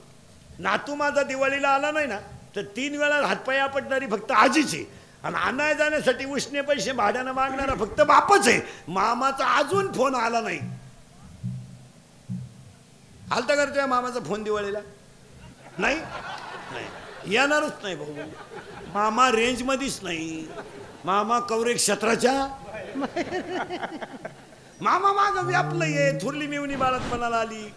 नातू माझा दिवाळीला आला नाही ना तर 3 वेळा हातपाय आपटणारी फक्त आजीच आहे. आणि आणाय जाण्यासाठी उष्णे पैसे भाड्यानं मागणारा फक्त बापच आहे. मामाचा अजून फोन आला नाही. आलता का रे तुझ्या मामाचा फोन दिवाळीला? नाही नाही, येणारच नाही भाऊ. मामा रेंज मध्येच नाही. मामा कवरेज क्षेत्राच्या. मामा माग व्यापलं ये. थुरली मिवणी बाळातपणाला आली.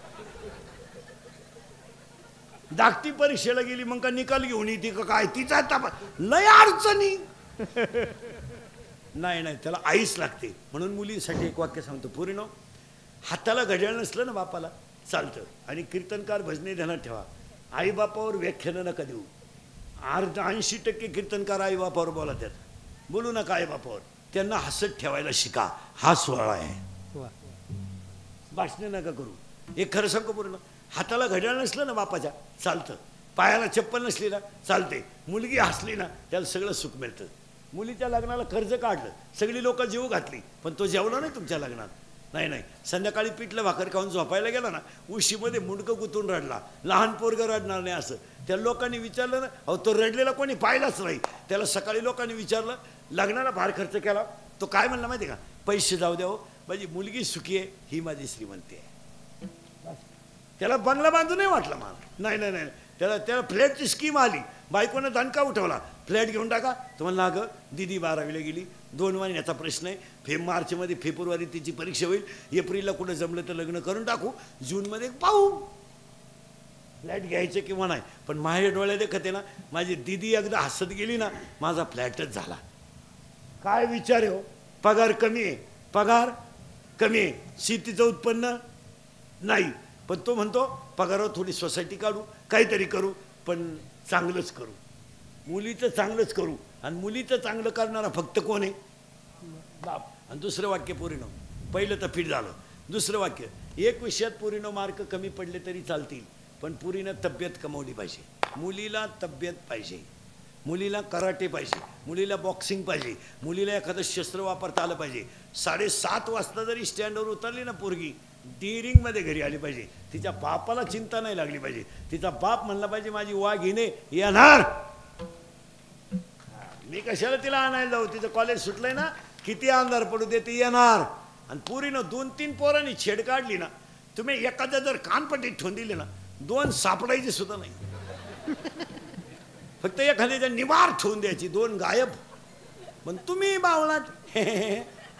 धाकटी परीक्षेला गेली मग का निकाल घेऊन येते का काय? तिचा तपास लय अडचणी. नाही नाही, त्याला आईच लागते. म्हणून मुलींसाठी एक वाक्य सांगतो. पोरीनो, हाताला घड्याळ नसलं ना बापाला चालतं. आणि कीर्तनकार भजने ध्यानात ठेवा, आई बापावर व्याख्यानं नका देऊ. 80% कीर्तनकार आई बापावर बोलतात. बोलू नका आई बापावर. त्यांना हसत ठेवायला शिका. हा सोहळा आहे. भाषण नका करू. एक खरं सांगू पूर्ण, हाताला घड्याळ नसलं ना बापाच्या चालतं. पायाला चप्पल नसली ना चालते. मुलगी हसली ना त्याला सगळं सुख मिळतं. मुलीच्या लग्नाला कर्ज काढलं, सगळी लोक जीव घातली, पण तो जेवला नाही तुमच्या लग्नात. नाही नाही, संध्याकाळी पिठलं भाकर खाऊन झोपायला गेला ना, उशीमध्ये मुंडकं गुतून रडला. लहान पोरगं रडणार नाही असं. त्या लोकांनी विचारलं ना, अहो तो रडलेला कोणी पाहिलाच नाही. त्याला सकाळी लोकांनी विचारलं, लग्नाला फार खर्च केला. तो काय म्हणला माहिती का? पैसे जाऊ द्या हो, माझी मुलगी सुखी आहे, ही माझी श्रीमंती आहे. त्याला बंगला बांधू नाही वाटलं मला. नाही नाही नाही, त्याला फ्लॅटची स्कीम आली. बायकोनं दणका उठवला, फ्लॅट घेऊन टाका. तुम्हाला ना गं, दिदी 12वीला गेली, 2 महिन्याचा प्रश्न आहे. मार्चमध्ये फेब्रुवारी तिची परीक्षा होईल. एप्रिलला कुठं जमलं तर लग्न करून टाकू, जूनमध्ये पाहू फ्लॅट घ्यायचं किंवा नाही. पण माझ्या डोळ्यात देखते ना, माझी दिदी एकदा हसत गेली ना, माझा फ्लॅटच झाला. काय विचार आहे हो? पगार कमी आहे, पगार कमी आहे, शेतीचं उत्पन्न नाही. पण तो म्हणतो पगारावर थोडी सोसायटी काढू, काहीतरी करू, पण चांगलंच करू. मुलीचं चांगलंच करू. आणि मुलीचं चांगलं करणारा फक्त कोण आहे? बाप. आणि दुसरं वाक्य पोरीनो, पहिलं तर फिट झालं. दुसरं वाक्य, एक विषयात पोरीनो मार्क कमी पडले तरी चालतील, पण पोरीनं तब्येत कमवली पाहिजे. मुलीला तब्येत पाहिजे, मुलीला कराटे पाहिजे, मुलीला बॉक्सिंग पाहिजे, मुलीला एखादं शस्त्र वापरता आलं पाहिजे. 7:30 वाजता जरी स्टँडवर उतरली ना पोरगी, मध्ये घरी आली पाहिजे. तिच्या बापाला चिंता नाही लागली पाहिजे. तिचा बाप म्हणला पाहिजे माझी वाघिने येणार, मी कशाला तिला आणायला जाऊ. तिचं कॉलेज सुटलंय ना, किती अंधार पडू दे, ती येणार. आणि पुरीनं 2-3 पोरांनी छेड काढली ना, तुम्ही एखाद्या जर कानपट्टीत ठेवून दिले ना, 2 सापडायचे सुद्धा नाही. फक्त एखाद्याच्या निवार ठेवून द्यायची, 2 गायब. पण तुम्ही बावळाट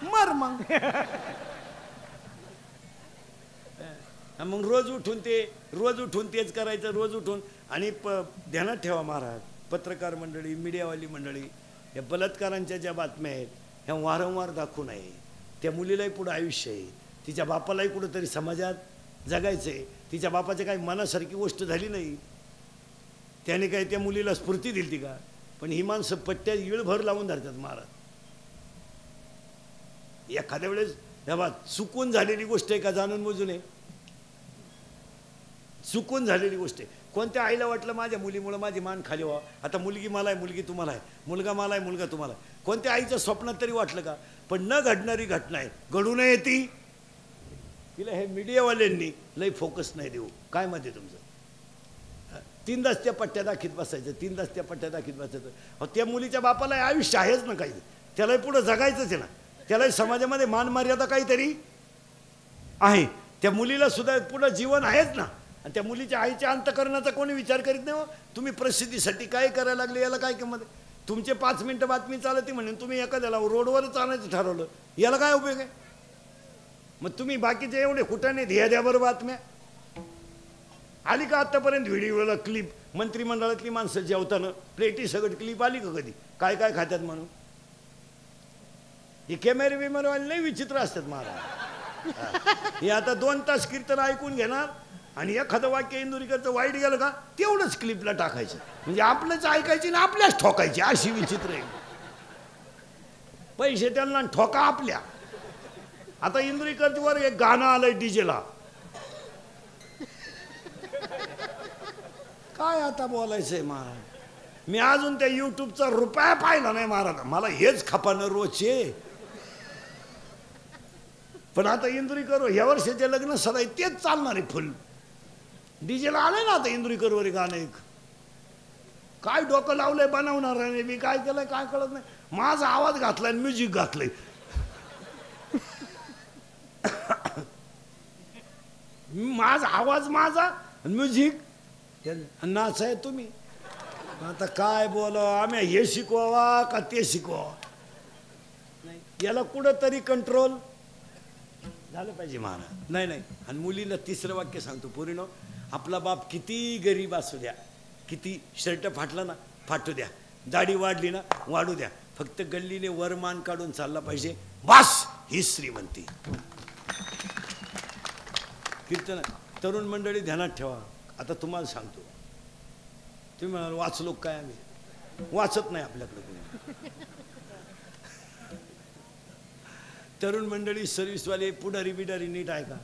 मर मग. मग रोज उठून तेच करायचं, रोज उठून. आणि ध्यानात ठेवा महाराज, पत्रकार मंडळी, मीडियावाली मंडळी, या बलात्कारांच्या ज्या बातम्या आहेत ह्या वारंवार दाखवू नये. त्या मुलीलाही पुढं आयुष्य आहे, तिच्या बापालाही कुठंतरी समाजात जगायचं आहे. तिच्या बापाच्या काही मनासारखी गोष्ट झाली नाही, त्याने काही त्या मुलीला स्फूर्ती दिली ती का? पण ही माणसं पट्ट्यात इळभर लावून धरतात महाराज. एखाद्या वेळेस ह्या चुकून झालेली गोष्ट आहे का, जाणून बुजून आहे, चुकून झालेली गोष्ट आहे. कोणत्या आईला वाटलं माझ्या मुलीमुळे माझी मान खाली व्हावं? आता मुलगी मला आहे, मुलगी तुम्हाला आहे, मुलगा मला आहे, मुलगा तुम्हाला आहे. कोणत्या आईच्या स्वप्नात तरी वाटलं का? पण न घडणारी घटना आहे, घडू नये ती. तिला हे मीडियावाल्यांनी लई फोकस नाही देऊ. काय मध्ये तुमचं? 3दाच त्या पट्ट्या दाखीत बसायचं, 3दाच त्या पट्ट्या दाखीत बसायचं. त्या मुलीच्या बापाला आयुष्य आहेच ना काही, त्यालाही पुढं जगायचंच आहे ना, त्यालाही समाजामध्ये मान मर्यादा काहीतरी आहे. त्या मुलीला सुद्धा पुढं जीवन आहेच ना. आणि त्या मुलीच्या आईच्या अंतकरणाचा कोणी विचार करीत नाही हो. तुम्ही प्रसिद्धीसाठी काय करायला लागले, याला काय किंमत? तुमचे 5 मिनिटं बातमी चालती म्हणून तुम्ही एखाद्याला रोडवरच आणायचं ठरवलं, याला काय उपयोग आहे? मग तुम्ही बाकीचे एवढे कुठाने ध्या द्या बरं बातम्या. आली का आतापर्यंत व्हिडिओला क्लिप? मंत्रिमंडळातली माणसं जेवताना प्लेटी सगळं क्लिप आली का कधी? काय काय खात्यात म्हणून? हे कॅमेरे बिमेरेवाले लई विचित्र असतात महाराज. हे आता 2 तास कीर्तन ऐकून घेणार आणि एखादं वाक्य इंदुरीकरचं वाईट गेलं का तेवढंच क्लिपला टाकायचं, म्हणजे आपलंच ऐकायची ना आपल्याच ठोकायची. अशी विचित्र आहे. पैसे त्यांना ठोका आपल्या. आता इंदुरीकरच्या वर एक गाणं आलंय डीजेला, काय आता बोलायचंय महाराज? मी अजून त्या युट्यूबचा रुपया पाहिला नाही महाराज. मला हेच खपानं रोजचे. पण आता इंदुरीकर या वर्षाचे लग्न सदा तेच चालणार आहे फुल. डीजेला आलंय ना आता इंदुरीकरवर गाणं एक. काय डोकं लावलंय बनवणार आहे, मी काय केलंय काय कळत नाही. माझा आवाज घातलाय, म्युझिक घातलंय. माझा आवाज माझा म्युझिक नाच आहे तुम्ही. आता काय बोला आम्ही हे शिकवावा का ते शिकवावा. याला कुठंतरी कंट्रोल झालं पाहिजे महाराज. नाही नाही. आणि मुलीला तिसरं वाक्य सांगतो पोरीनो, आपला बाप किती गरीब असू द्या, किती शर्ट फाटला ना फाटू द्या, दाढी वाढली ना वाढू द्या, फक्त गल्लीने वरमान काढून चालला पाहिजे, बस ही श्रीमंती. कीर्तन तरुण मंडळी ध्यानात ठेवा. आता तुम्हाला सांगतो, तुम्ही म्हणाल वाचलो काय, आम्ही वाचत नाही आपल्याकडे कोणी. तरुण मंडळी, सर्व्हिसवाले, पुढारी बिडारी नीट आहे का.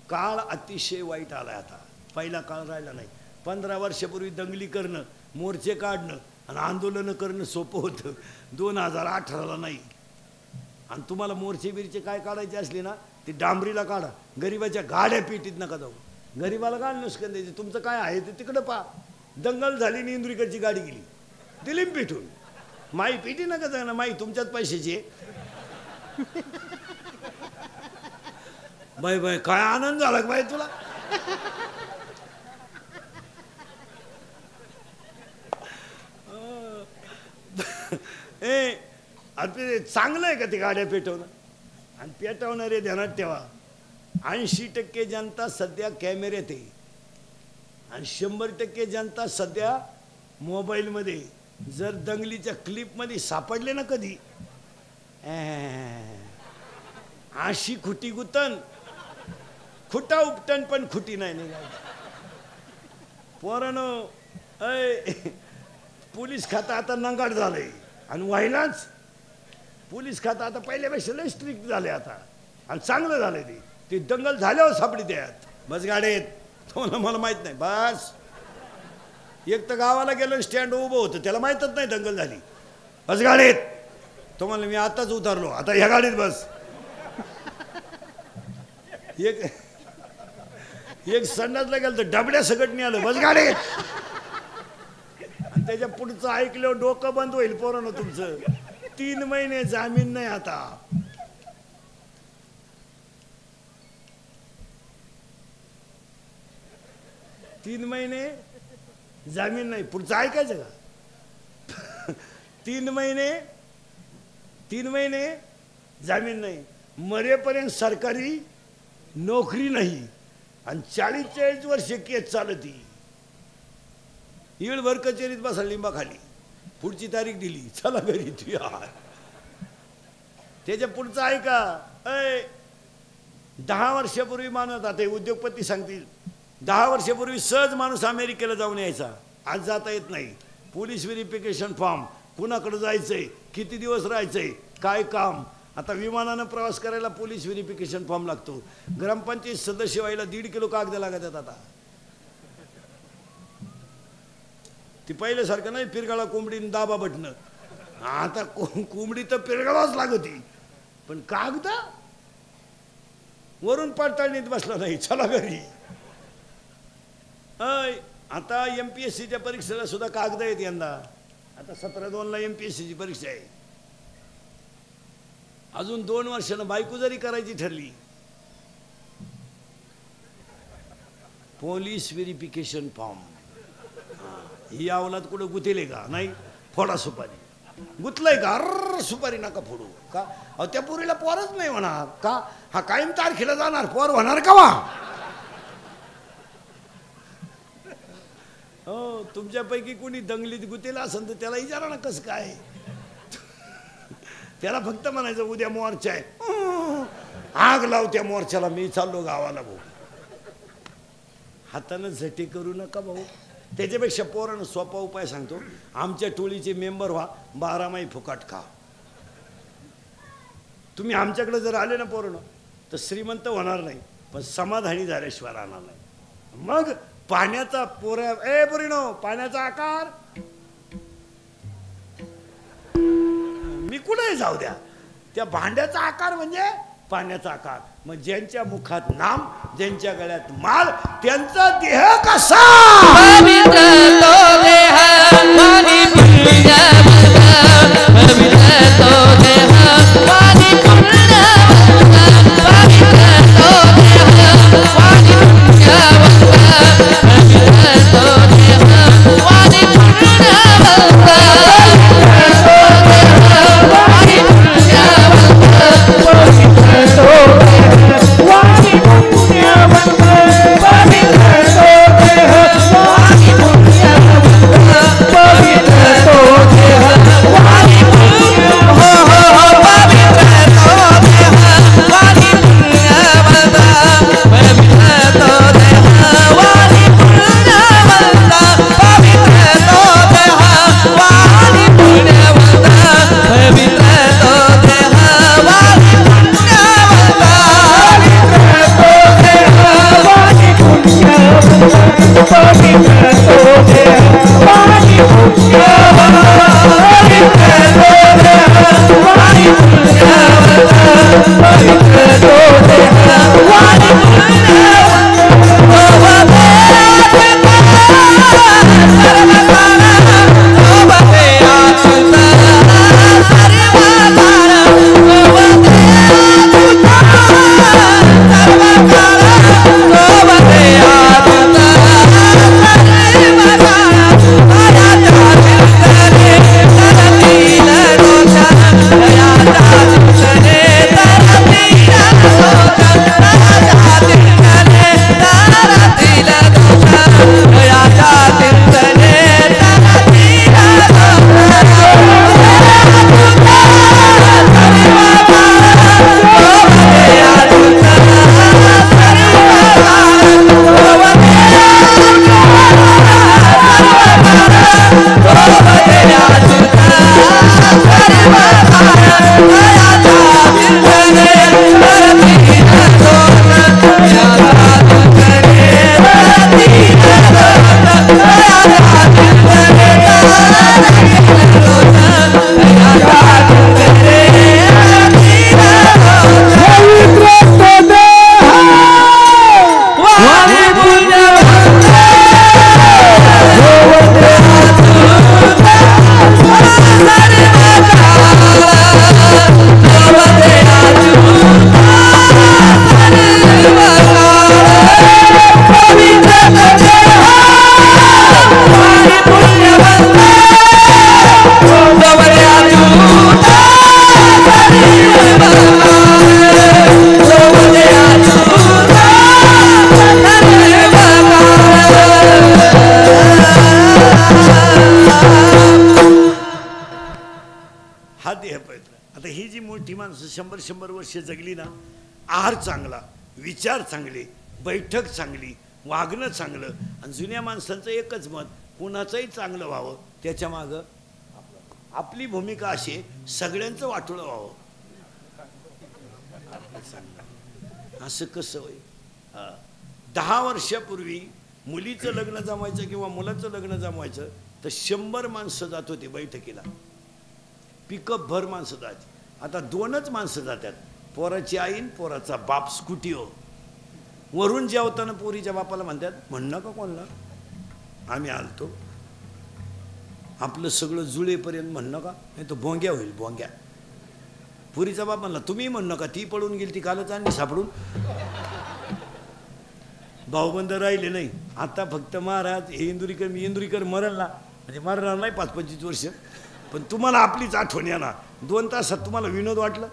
काळ अतिशय वाईट आलाय आता, पहिला काळ राहिला नाही. 15 वर्षापूर्वी दंगली करणं, मोर्चे काढणं आणि आंदोलनं करणं सोपं होतं. 2018ला नाही. आणि तुम्हाला मोर्चे बिरचे काय काढायचे असले ना, ते डांबरीला काढा, गरीबाच्या गाड्या पेटीत नका जाऊ. गरीबाला काय नुसकन द्यायचं, तुमचं काय आहे ते तिकडं पहा. दंगल झाली आणि इंद्रिकडची गाडी गेली, दिली पेटून. माई पेटी नका जाणं, माई तुमच्याच पैशाची आहे. बाय बाय काय आनंद झाला बाई तुला. ए चांगलं आहे का ते गाड्या पेटवणं. आणि पेटवणारे ध्यानात ठेवा, 80% जनता सध्या कॅमेऱ्यात आहे आणि 100% जनता सध्या मोबाईलमध्ये. जर दंगलीच्या क्लिपमध्ये सापडले ना कधी, अशी खुटी गुतन, खुटा उपटन पण खुटी नाही निघाली. पोरानो, पोलीस खातं आता नंगाट झालंय आणि व्हायलाच. पोलीस खातं आता पहिल्यापेक्षा लय स्ट्रिक्ट झाले आता, आणि चांगलं झालंय. ते दंगल झाल्यावर सापडी त्यात बस गाड्यात. तुम्हाला मला माहित नाही. बस एक तर गावाला गेलो, स्टँड उभं होतं, त्याला माहीतच नाही दंगल झाली. बस गाडीत. तुम्हाला मी आताच उतरलो, आता ह्या गाडीत बस. एक संडासला गेलं तर डबड्या सकट नाही आलं, बस गाडीत. आणि त्याच्या पुढचं ऐकल्यावर डोकं बंद होईल पोरांनो तुमचं. 3 महिने जामीन नाही आता. तीन महिने जामीन नाही. पुढचं ऐकायचं का. 3 महिने जामीन नाही. मरेपर्यंत सरकारी नोकरी नाही. आणि 40-40 वर्ष केस चालती. ईळभर कचेरीत बसा लिंबाखाली, पुढची तारीख दिली, चला घरी तू यार. त्याच्या पुढचं ऐका. 10 वर्षापूर्वी मानत आता उद्योगपती सांगतील, 10 वर्षापूर्वी सहज माणूस अमेरिकेला जाऊन यायचा. आज जाता येत नाही. पोलीस व्हेरिफिकेशन फॉर्म, कुणाकडे जायचंय, किती दिवस राहायचंय, काय काम. आता विमानानं प्रवास करायला पोलीस व्हेरिफिकेशन फॉर्म लागतो. ग्रामपंचायत सदस्य व्हायला 1.5 किलो कागद लागतात आता. ती पहिल्यासारखं नाही पिरगाळा कोंबडी दाबा बटणं. आता कोंबडी तर पिरगाळाच लागती, पण कागद वरून पडताळणीत बसला नाही, चला घरी. आता MPSCच्या परीक्षेला सुद्धा कागद आहेत यंदा. आता 17/2ला MPSCची परीक्षा आहे. अजून 2 वर्षानं बायको जरी करायची ठरली, पोलीस व्हेरिफिकेशन फॉर्म. ही अवलाद कुठं गुतेले का नाही. फोडा सुपारी. गुतलंय का, अर सुपारी नका फोडू का. अहो त्या पोरीला पोरच नाही होणार का. हा कायम तारखेला जाणार, पोर होणार का वा. हो तुमच्यापैकी कोणी दंगलीत गुतेला असेल तर त्याला विचारा ना कसं काय. त्याला फक्त म्हणायचं उद्या मोर्चा आहे, आग लाव त्या मोर्चाला, मी चाललो गावाला भाऊ. हातानं झटे करू नका भाऊ. त्याच्यापेक्षा पोरानं सोपा उपाय सांगतो. आमच्या टोळीचे मेंबर व्हा, 12 माही फुकाट खा. तुम्ही आमच्याकडे जर आले ना पोरानं, तर श्रीमंत होणार नाही, पण समाधानी झाल्याशिवाय राहणार नाही. मग पाण्याचा पोरीनो पाण्याचा आकार मी कुठे जाऊ द्या, त्या भांड्याचा आकार म्हणजे पाण्याचा आकार. मग ज्यांच्या मुखात नाम, ज्यांच्या गळ्यात माल, त्यांचा देह कसा. आता ही जी मोठी माणसं 100-100 वर्ष जगली ना, आहार चांगला, विचार चांगले, बैठक चांगली, वागणं चांगलं, आणि जुन्या माणसांचं एकच मत, कुणाचंही चांगलं व्हावं, त्याच्या मागं आपली भूमिका अशी आहे, सगळ्यांचं वाटोळं व्हावं. असं कसं होय? 10 वर्षापूर्वी मुलीचं लग्न जमायचं किंवा मुलाचं लग्न जमवायचं तर 100 माणसं जात होती बैठकीला, पिकअप भर माणसं जायची. आता 2च माणसं जातात, पोराची आईन पोराचा बाप स्कूटीवर. वरून जेवताना पोरीच्या बापाला म्हणतात, म्हणणं का कोणला, आम्ही आलतो, आपलं सगळं जुळेपर्यंत म्हणणं का, नाही तो भोंग्या होईल भोंग्या. पुरीचा बाप म्हणला, तुम्ही म्हणणं का, ती पळून गेली, ती कालच आणली सापडून. भाऊबंद राहिले नाही आता, फक्त महाराज हे इंदुरीकर, मी इंदुरीकर मरल ना, म्हणजे मरणार नाही 5-25 वर्ष, पण तुम्हाला आपलीच आठवण येणार. 2 तासात तुम्हाला विनोद वाटलं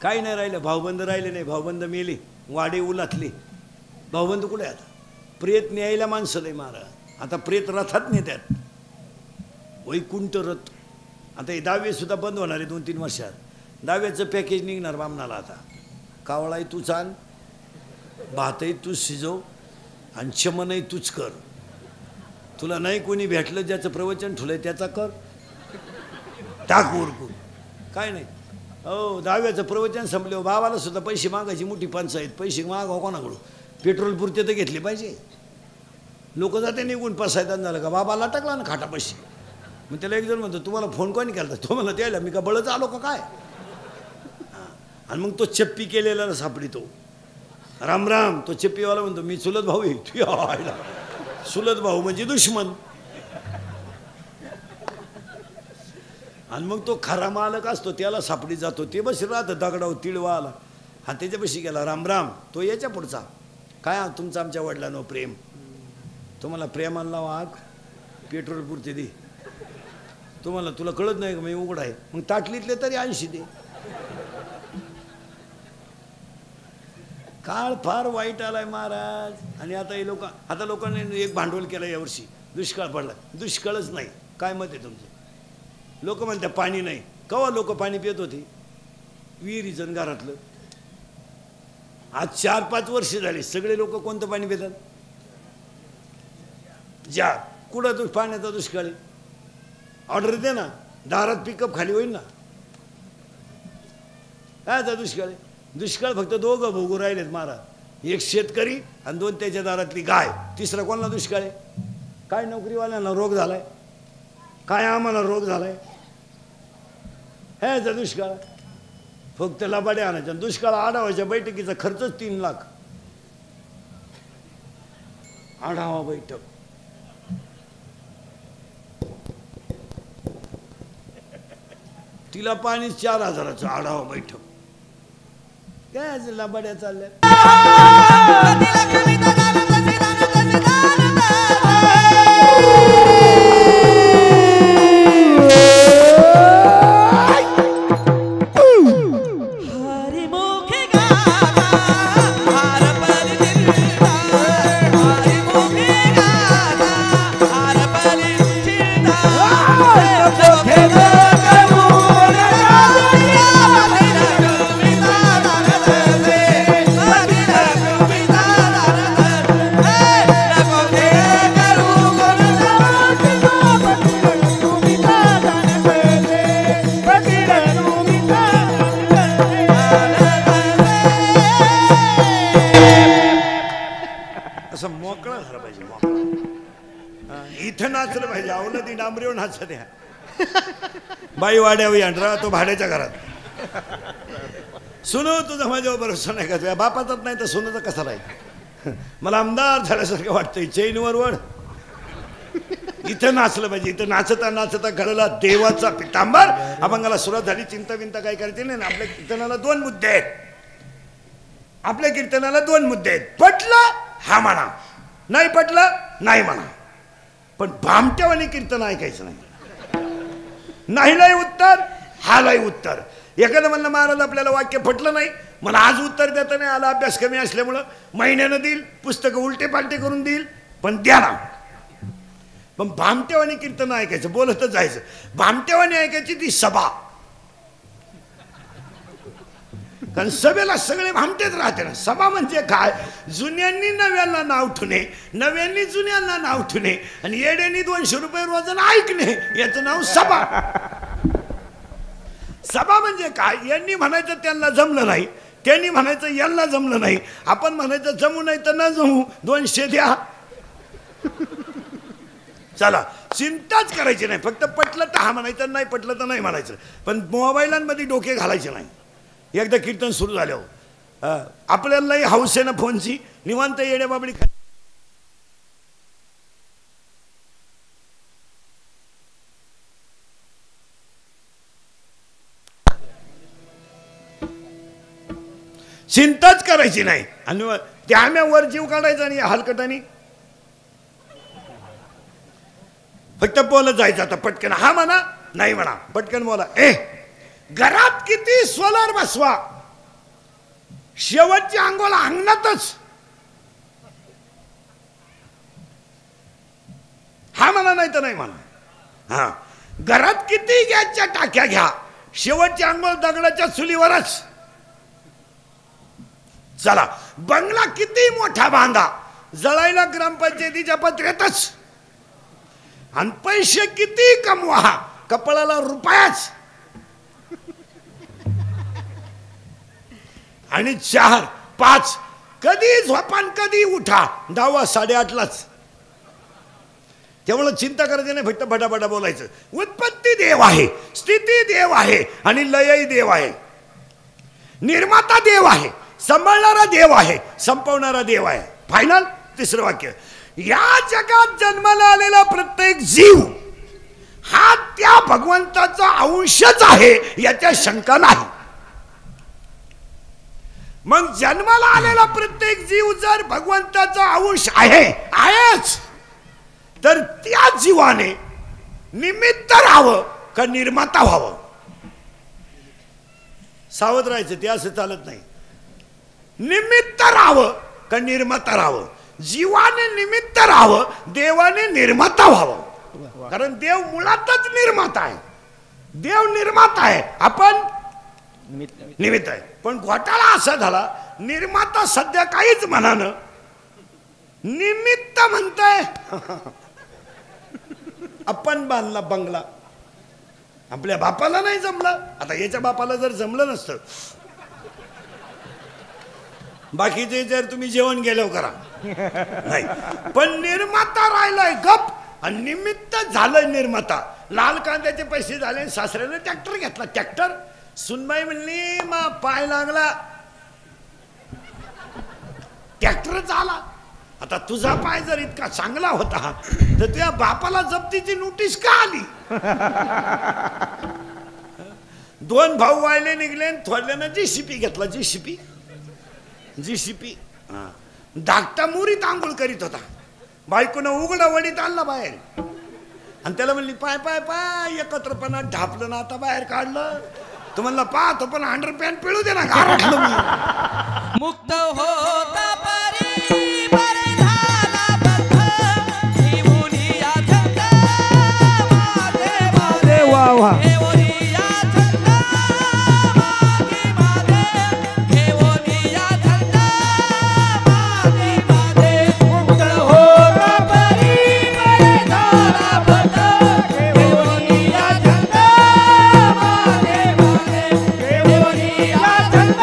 काही नाही राहिलं. भाऊबंद राहिले नाही, भाऊबंद मेले, वाडे उलातले. भाऊबंद कुठे आता, प्रेत न्यायला माणसं नाही महाराज. आता प्रेत रथात नेत्यात, वैकुंठ रथ. आता हे 10वे सुद्धा बंद होणार आहे 2-3 वर्षात. 10व्याचं पॅकेज निघणार बामणाला. आता कावळाही तूच आण, भातही तूच शिजव, आणि चमनही तूच कर. तुला नाही कोणी भेटलं, ज्याचं प्रवचन ठुलंय त्याचा कर, टाक उरकून, काय नाही. हो 10व्याचं प्रवचन संपले, बाबाला सुद्धा पैसे मागायची मोठी पंचायत. पैसे मागावं कोणाकडून, पेट्रोल पुरते तर घेतले पाहिजे. लोक जाते निघून 5-6 झालं का बाबाला टाकला ना खाटा पैसे. मग त्याला एक जण म्हणतो, तुम्हाला फोन कोणी केला, तो मला द्यायला, मी का बळच आलो का काय. आणि मग तो चप्पी केलेला सापडितो, राम राम. तो चप्पीवाला म्हणतो, मी चुलत भाऊ आहे. तू आयला, चुलत भाऊ म्हणजे दुश्मन. आणि मग तो खरा मालक असतो त्याला सापडी जातो, ते बस राहतं दगडावर तिळवा आला, हा त्याच्यापाशी गेला, राम राम. तो याच्या पुढचा, काय तुमचं आमच्या वडिलांनो प्रेम, तुम्हाला प्रेमाला वाघ पेट्रोल पुरते दे, तुम्हाला तुला कळत नाही का मी उघड आहे. मग ताटलीतले तरी 80 दे. काळ फार वाईट आलाय महाराज. आणि आता हे लोकांनी एक भांडवल केलं यावर्षी, दुष्काळ पडला. दुष्काळच नाही, काय मत आहे तुमचं. लोक म्हणतात पाणी नाही. केव्हा लोक पाणी पित होते, विहिरीचं घरातलं. आज 4-5 वर्ष झाली सगळे लोक कोणतं पाणी पितात, ज्या. कुठं पाण्याचा दुष्काळ आहे, ऑर्डर दे ना, दारात पिकअप खाली होईल ना. कायचा दुष्काळ आहे, दुष्काळ फक्त 2 भोगू राहिलेत महाराज, एक शेतकरी आणि 2 त्याच्या दारातली गाय. तिसरा कोणाला दुष्काळ आहे, काय नोकरीवाल्यांना रोग झालाय, काय आम्हाला रोग झालाय, ह्याचा दुष्काळ. फक्त लबाडे आणायच्या. दुष्काळ आढावाच्या बैठकीचा खर्चच 3 लाख. आढावा बैठक, तिला पाणी 4000चं आढावा बैठक. काय लबाड्या चालल्या. इथं नाचलं पाहिजे, अवलदी डांबरीवर नाचत द्या. बाई वाड्यावर आणरा, तो भाड्याच्या घरात. सुनो तुझा माझ्यावर भरोसा नाही का, तुझ्या बापाचाच नाही तर सुनचा कसा राहील. मला आमदार झाल्यासारखं वाटतंय. चैनवर वड इथं नाचलं पाहिजे. इथं नाचता नाचता घडला देवाचा पितांबर. अभंगाला सुरुवात झाली. चिंता विंता काय करायची नाही. आपल्या कीर्तनाला 2 मुद्दे आहेत. आपल्या कीर्तनाला 2 मुद्दे आहेत. पटलं हा म्हणा, नाही पटलं नाही म्हणा. पण भामट्यावानी कीर्तन ऐकायचं नाही. नाहीलाही उत्तर, हालाही उत्तर. एखादं म्हणलं महाराज आपल्याला वाक्य पटलं नाही, मला आज उत्तर देता नाही आला, अभ्यास कमी असल्यामुळं महिन्यानं देईल, पुस्तकं उलटे पालटे करून देईल, पण द्या ना. पण भामट्यावानी कीर्तन ऐकायचं, बोलतच जायचं. भामट्यावानी ऐकायची ती सभा. कारण सभेला सगळे भामटेच राहते ना. सभा म्हणजे काय, जुन्यांनी नव्यांना नाव ठेवणे, नव्यांनी जुन्यांना नाव ठेवणे आणि येड्यांनी 200 रुपये रोजानं ऐकणे, याचं नाव सभा. सभा म्हणजे काय, यांनी म्हणायचं त्यांना जमलं नाही, त्यांनी म्हणायचं यांना जमलं नाही, आपण म्हणायचं जमू नाही तर न जमू, 200 द्या. चला, चिंताच करायची नाही, फक्त पटलं तर हा म्हणायचं, नाही पटलं तर नाही म्हणायचं. पण मोबाईलांमध्ये डोके घालायचे नाही. एकदा कीर्तन सुरू झाल्यावर आपल्यालाही हौसेनं फोनची निवांत येड्या बाबडी चिंताच करायची नाही. आणि त्या आम्ही वर जीव काढायचा आणि हलकटानी फक्त बोलत जायचं. आता पटकन हा म्हणा नाही म्हणा, पटकन बोला. घरात किती सोलर बसवा, शेवटची अंघोळ अंगणातच. हा म्हणा नाही तर नाही म्हणा. हा, घरात किती गॅसच्या टाक्या घ्या, शेवटची अंघोळ दगडाच्या चुलीवरच. चला, बंगला किती मोठा बांधा, जळायला ग्रामपंचायतीच्या पत्र्यातच. आणि पैसे किती कमवा, कपाळाला रुपयाच. आणि 4, 5 कधी झोपान कधी उठा, 10 8:30लाच. त्यामुळे चिंता करायची नाही, फक्त बटाबटा बोलायचं. उत्पत्ती देव आहे, स्थिती देव आहे आणि लयही देव आहे. निर्माता देव आहे, सांभाळणारा देव आहे, संपवणारा देव आहे. फायनल 3रं वाक्य. या जगात जन्माला आलेला प्रत्येक जीव हा त्या भगवंताचा अंशच आहे, याच्या शंका नाही. मग जन्माला आलेला प्रत्येक जीव जर भगवंताचा अंश आहेच, तर त्या जीवाने निमित्त राहावं का निर्माता व्हावं. सावध राहायचं, ते असं चालत नाही. निमित्त राहावं का निर्माता राहावं. जीवाने निमित्त राहावं, देवाने निर्माता व्हावं. कारण देव मुळातच निर्माता आहे. देव निर्माता आहे, आपण निमित्त आहे. पण घोटाळा असा झाला, निर्माता सध्या काहीच म्हणानं निमित्त म्हणताय. आपण बांधला बंगला, आपल्या बापाला नाही जमलं. आता याच्या बापाला जर जमलं नसतं, बाकीचे जर तुम्ही जेवण गेलो करा नाही, पण निर्माता राहिलाय गप आणि निमित्त झालं निर्माता. लाल कांद्याचे पैसे झाले, सासऱ्याने ट्रॅक्टर घेतला. ट्रॅक्टर सुनबाई म्हणली मा पाय लागला, ट्रॅक्टर चाला. आता तुझा पाय जर इतका चांगला होता तर तुझ्या बापाला जप्तीची नोटीस का आली. 2 भाऊ वायले निघले, थोडल्यानं JCP घेतला. JCP धाकटा मुरीत आंघोळ करीत होता. बायकोनं उघडा वडीत आणला बाहेर आणि त्याला म्हणली पाय पाय पाय. एकत्रपणा ढापलं ना, आता बाहेर काढलं. तो म्हणला पाहतो पण अंडरपॅन्ट पिळू दे ना, गारठलं मी. मुक्त होता परी बरे झाला बद्ध, जीवनी या छंद माझे माझे. वा वा. घेऊनी या छंद माझे माझे, घेऊनी या छंद माझे माझे. मुक्त होता परी बरे झाला बद्ध, घेऊनी या छंद माझे माझे, घेऊनी या छंद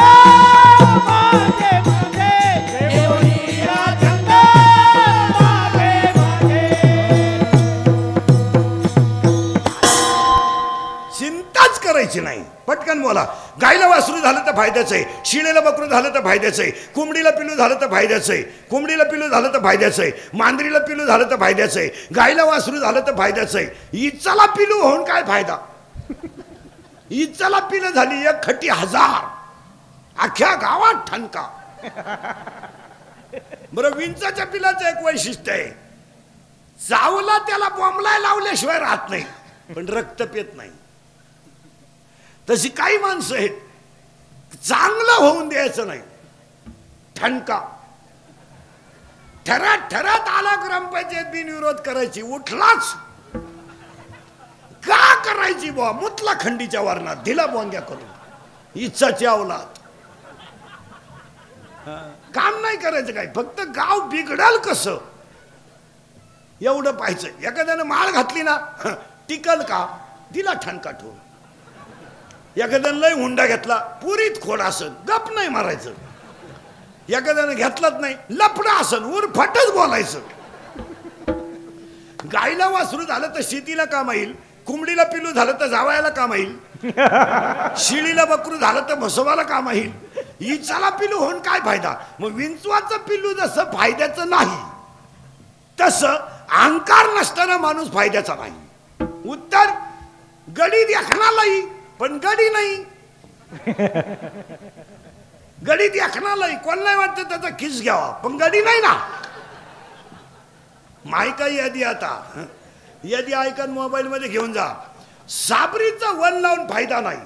माझे माझे, घेऊनी या छंद माझे माझे. चिंताच करायची नाही, पटकन बोला. गायला वासरू झालं तर फायद्याचं आहे, शिळेला बकरू झालं तर फायद्याचं आहे, कोंबडीला पिलू झालं तर फायद्याचं आहे, कोंबडीला पिलू झालं तर फायद्याचं आहे, मांजरीला पिलू झालं तर फायद्याचं आहे, गायला वासरू झालं तर फायद्याचं आहे. इचाला पिलू होऊन काय फायदा. इचाला पिलं झाली 1 खटी 1000, अख्ख्या गावात ठणका. बरं, विंचाच्या पिलाचं एक वैशिष्ट्य आहे, चावला त्याला बॉम्बला लावल्याशिवाय राहत नाही, पण रक्त पेत नाही. तशी काही माणसं आहेत, चांगलं होऊन द्यायचं नाही, ठणका. ठरात आला ग्रामपंचायत बिनविरोध करायची, उठलाच का करायची बुवा, मुतला खंडीच्या वर्णात, दिला बोंग्या करून. इच्छाची अवलाद. काम नाही करायचं काय, फक्त गाव बिघडल कसं एवढं पाहायचं. एखाद्यानं माळ घातली ना टिकल का, दिला ठणका ठोक. एखाद्यानं लय हुंडा घेतला, पुरीत खोड असन, गप नाही मारायचं. एखाद्यानं घेतलाच नाही, लफडा असन, उरफाटच बोलायचं. गायला वासरू झालं तर शेतीला काम येईल, कोंबडीला पिल्लू झालं तर जावयाला काम येईल, शिळीला बकरू झालं तर म्हसोबाला काम येईल. हिचाला पिल्लू होऊन काय फायदा. मग विंचवाचं पिल्लू जसं फायद्याचं नाही, तसं अहंकार नसताना माणूस फायद्याचा नाही. उत्तर गडी देखणालाही पण गडी नाही. गडी देखणालाही कोण नाही वाटतं त्याचा खिस घ्यावा, पण गडी नाही ना. मायका यादी आता यादी ऐकन मोबाईल मध्ये घेऊन जा. साबरीचं वन लावून फायदा नाही,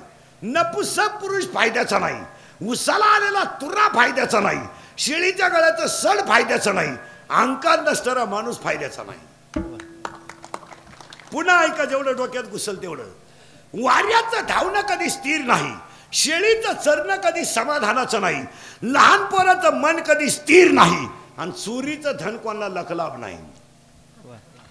नपुसक पुरुष फायद्याचा नाही, उसाला आलेला तुरा फायद्याचा नाही, शेळीच्या गळ्याचं सड फायद्याचं नाही, अहंकार नसणारा माणूस फायद्याचा नाही. पुन्हा ऐका, जेवढं डोक्यात घुसल तेवढं. वाऱ्याचं धावणं कधी स्थिर नाही, शेळीचं चरणं कधी समाधानाचं नाही, लहान पोराचं मन कधी स्थिर नाही, आणि चोरीचं धन कोणाला लखलाभ नाही.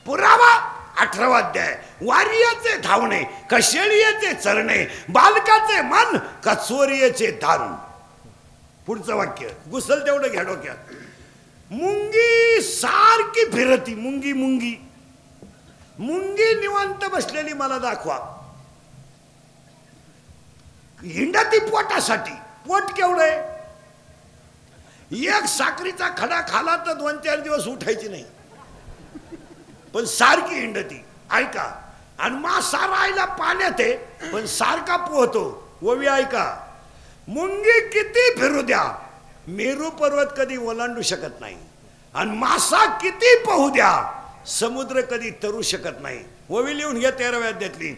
पुरावा 18वा अध्याय. वारियाचे धावणे का शेळीचे चरणे, बालकाचे मन का चोरीचे धान. पुढचं वाक्य घुसल तेवढं घ्या डोक्यात. मुंगी सारखी फिरती, मुंगी मुंगी मुंगी निवांत बसलेली मला दाखवा. हिंडती पोटासाठी. पोट केवढं आहे. एक साखरीचा खडा खाला तर 2-4 दिवस उठायची नाही, पण सारखी हिंडती. ऐका, आणि मासा राहायला पाण्यात आहे पण सारखा पोहतो. ओवी ऐका, मुंगी किती फिरू द्या, मेरू पर्वत कधी ओलांडू शकत नाही, आणि मासा किती पोहू द्या, समुद्र कधी तरू शकत नाही. ओवी लिहून घ्या 13व्या अध्यायातली.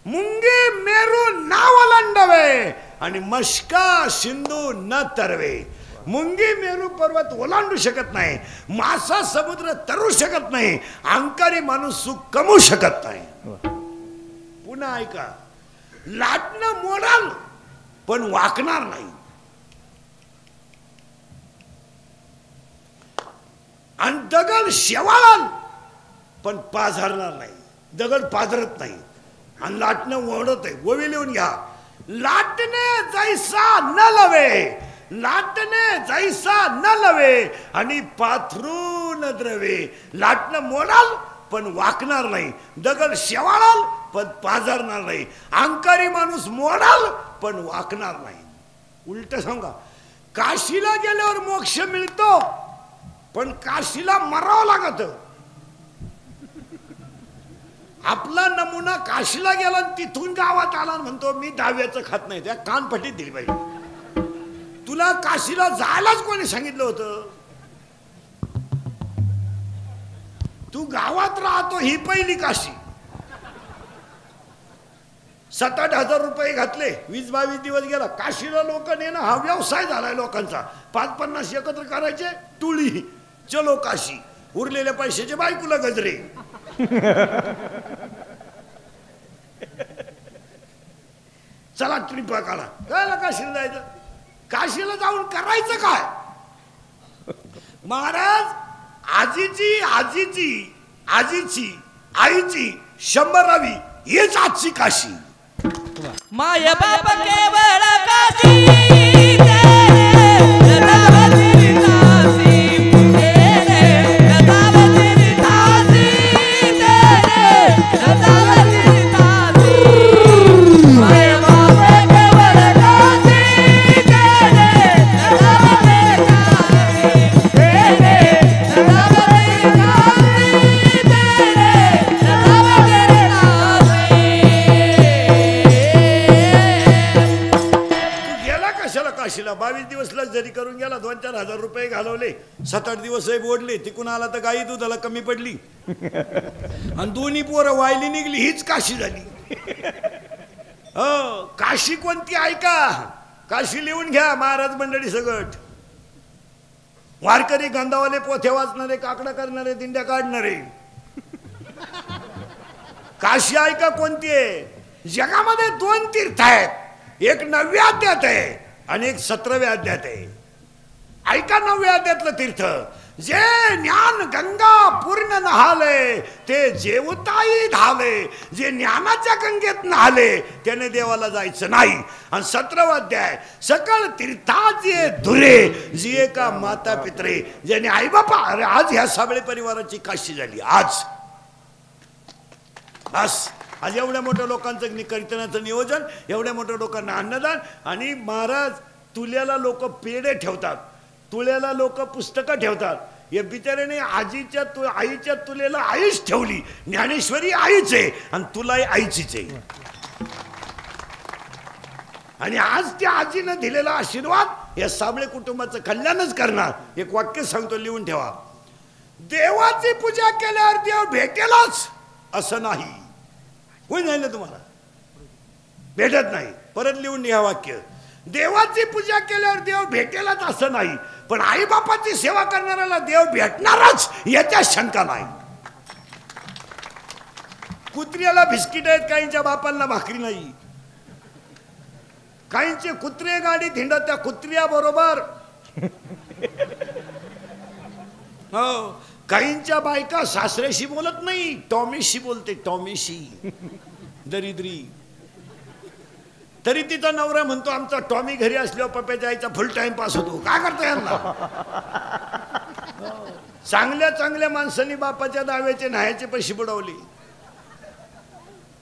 मुंगी मेरू ना ओलांडवे आणि मस्का सिंधू न तरवे. मुंगी मेरू पर्वत ओलांडू शकत नाही, मासा समुद्र तरू शकत नाही, अहंकारी माणूस सुख कमवू शकत नाही. पुन्हा ऐका, लाटणं मोडाल पण वाकणार नाही, आणि दगड शेवाळाल पण पाझरणार नाही. दगड पाझरत नाही आणि लाटणं ओढत आहे. ओवी लिहून घ्या. लाटणे जैसा न लवे, लाटणे जैसा न लवे आणि पाथरून द्रवे. लाटणं मोडाल पण वाकणार नाही, दगड शेवाळाल पण पाझरणार नाही, अहंकारी माणूस मोडाल पण वाकणार नाही. उलट सांगा, काशीला गेल्यावर मोक्ष मिळतो पण काशीला मरावं लागत. आपला नमुना काशीला गेला तिथून गावात आला म्हणतो मी दहाव्याचं खात नाही. त्या कानपट्टीत दिली पाहिजे. तुला काशीला जायलाच कोणी सांगितलं होतं. तू गावात राहतो ही पहिली काशी. 7-8 हजार रुपये घातले, 20-22 दिवस गेला. काशीला लोक नेणं हा व्यवसाय झालाय लोकांचा. 5-50 एकत्र करायचे, टुळी चलो काशी. उरलेल्या पैशाचे बायकोला गजरे. चला ट्रिप काढा. काय काशीला जायचं. काशीला जाऊन करायचं काय. महाराज, आजीची आजीची आजीची आईची 100वी हेच आजची काशी. माय बाप केवळ काशी तेरे दावती दासी तेरे दावती दासी तेरे दावती दासी. माय बाप केवळ काशी तेरे दावती दासी तेरे दावती दासी तेरे दावती दासी. काशीला 22 दिवस जरी करून गेला, 2-4 हजार रुपये घालवले, 7-8 दिवस बोडले. तिकून आला तर गाई दुधाला कमी पडली आणि दोन्ही पोरं वायली निघली. हीच काशी झाली. हो, काशी कोणती ऐका. काशी लिहून घ्या महाराज मंडळी सगट. वारकरी गंधावाले, पोथे वाचणारे, काकडा करणारे, दिंड्या काढणारे. काशी ऐका कोणती आहे. जगामध्ये 2 तीर्थ आहेत. एक 9व्या अध्यायात आहे आणि एक 17व्या अध्यायात आहे. ऐका 9व्या अध्यायातलं तीर्थ, जे ज्ञान गंगा पूर्ण नहाले ते जेवताही धावले, जे ज्ञानाच्या गंगेत नहाले त्याने देवाला जायचं नाही. आणि 17वा अध्याय, सकळ तीर्थाचे धुरे जिये का माता पित्रे, ज्याने आई बापा. अरे आज ह्या साबळे परिवाराची काशी झाली. आज आज एवढ्या मोठ्या लोकांचं कीर्तनाचं नियोजन, एवढ्या मोठ्या लोकांना अन्नदान. आणि महाराज तुल्याला लोक पेढे ठेवतात, तुळ्याला लोक पुस्तकं ठेवतात. या बिचाऱ्याने आईच्या तुलेला आईच ठेवली. ज्ञानेश्वरी आईच आहे आणि तुलाही आईचीच आहे. आणि आज त्या आजीनं दिलेला आशीर्वाद या साबळे कुटुंबाचं कल्याणच करणार. एक वाक्य सांगतो, लिहून ठेवा. देवाची पूजा केल्यावर देव भेटेलच असं नाही. कोण झालं तुम्हाला भेटत नाही. परत लिहून घ्या वाक्य. देवाची पूजा केल्यावर देव भेटेलच असं नाही, पण आई बापाची सेवा करणाऱ्याला देव भेटणारच याच्या शंका नाही. कुत्र्याला बिस्किट आहेत, काहींच्या बापांना भाकरी नाही. काहींचे कुत्रे गाडीत हिंडत त्या कुत्र्या बरोबर. हो, काहींच्या बायका सासऱ्याशी बोलत नाही, टॉमीशी बोलते. टॉमीशी दरिद्री. तरी तिचा नवरा म्हणतो आमचा टॉमी घरी असल्यावर पप्प्याच्या आईचा फुल टाइम पास होतो. काय करता यांना. चांगल्या चांगल्या माणसांनी बापाच्या दाव्याचे न्यायाचे पैसे बुडवले.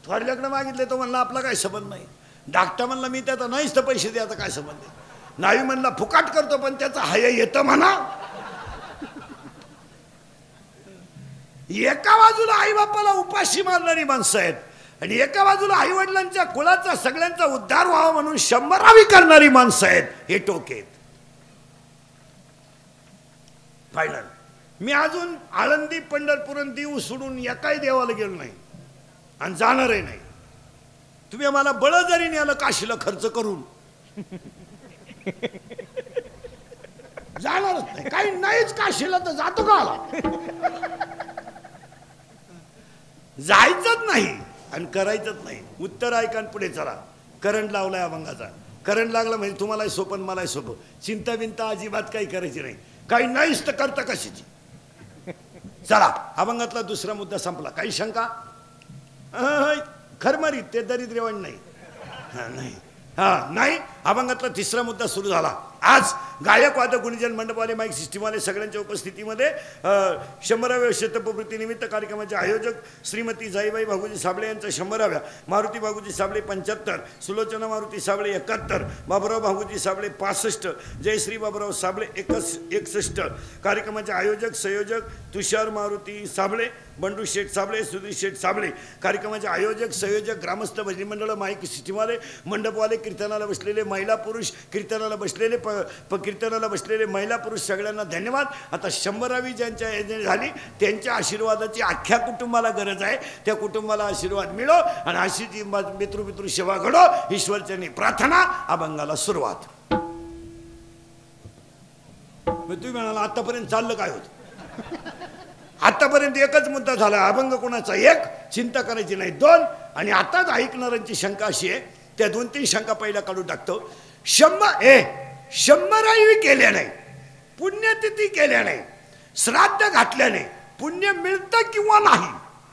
थोरल्याकडे मागितले तो म्हणला आपला काय संबंध नाही. धाकटा म्हणला मी त्याचा नाहीच तर पैसे द्यायचा काय संबंध आहे. नाही म्हणला फुकाट करतो पण त्याचा हय येतं म्हणा. एका बाजूला आई बापाला उपाशी मारणारी माणसं आहेत आणि एका बाजूला आई वडिलांच्या कुळाचा सगळ्यांचा उद्धार व्हावा म्हणून शंभरावी करणारी माणसं आहेत. हे टोकेत फायनल. मी अजून आळंदी पंढरपूर देव सोडून एकाही देवाला गेलो नाही आणि जाणारही नाही. तुम्ही आम्हाला बळजरी न्याला काशीला खर्च करून जाणारच नाही. काही नाहीच काशीला तर जातो का जायचंच नाही आणि करायचंच नाही. उत्तर ऐका पुढे चला. करंट लावलाय अभंगाचा. करंट लागला म्हणजे तुम्हालाही सोपं मलाही सोपं. चिंता बिंता अजिबात काही करायची नाही. काही नाहीच तर करता कशाची. चला अभंगातला दुसरा मुद्दा संपला. काही शंका. खरमरीत ते दरिद्रेवाण नाही. नाही नाही. अभंगातला तिसरा मुद्दा सुरू झाला. आज गायक वादक गुणीजन मंडपवाले माईक सिस्टीमवाले सगळ्यांच्या उपस्थितीमध्ये 100व्या शतप्रवृत्ती निमित्त कार्यक्रमाचे आयोजक श्रीमती जाईबाई भागुजी साबळे यांच्या 100व्या, मारुती भागुजी साबळे 75, सुलोचना मारुती साबळे 71, बाबुराव भागुजी साबळे 65, जयश्री बाबुराव साबळे 61. कार्यक्रमाचे आयोजक संयोजक तुषार मारुती साबळे, बंडू शेठ साबळे, सुधीर शेठ साबळे. कार्यक्रमाचे आयोजक संयोजक ग्रामस्थ भजनी मंडळ माईक सिस्टीमवाले मंडपवाले, कीर्तनाला बसलेले महिला पुरुष, कीर्तनाला बसलेले कीर्तनाला बसलेले महिला पुरुष सगळ्यांना धन्यवाद. आता 100वी ज्यांच्या एजंट झाली त्यांच्या आशीर्वादाची अख्ख्या कुटुंबाला गरज आहे. त्या कुटुंबाला आशीर्वाद मिळो आणि अशी जी मित्रपितृ सेवा घडो ईश्वरचरणी प्रार्थना. अभंगाला सुरुवात. तुम्ही म्हणाला आतापर्यंत चाललं काय होतं. आतापर्यंत एकच मुद्दा झाला. अभंग कोणाचा एक, चिंता करायची नाही 2. आणि आताच ऐकणाऱ्यांची शंका अशी आहे, त्या 2-3 शंका पहिला काढून टाकतो. 100 केल्या नाही, पुण्यतिथी केल्या नाही, श्राद्ध घातल्याने पुण्य मिळतं किंवा नाही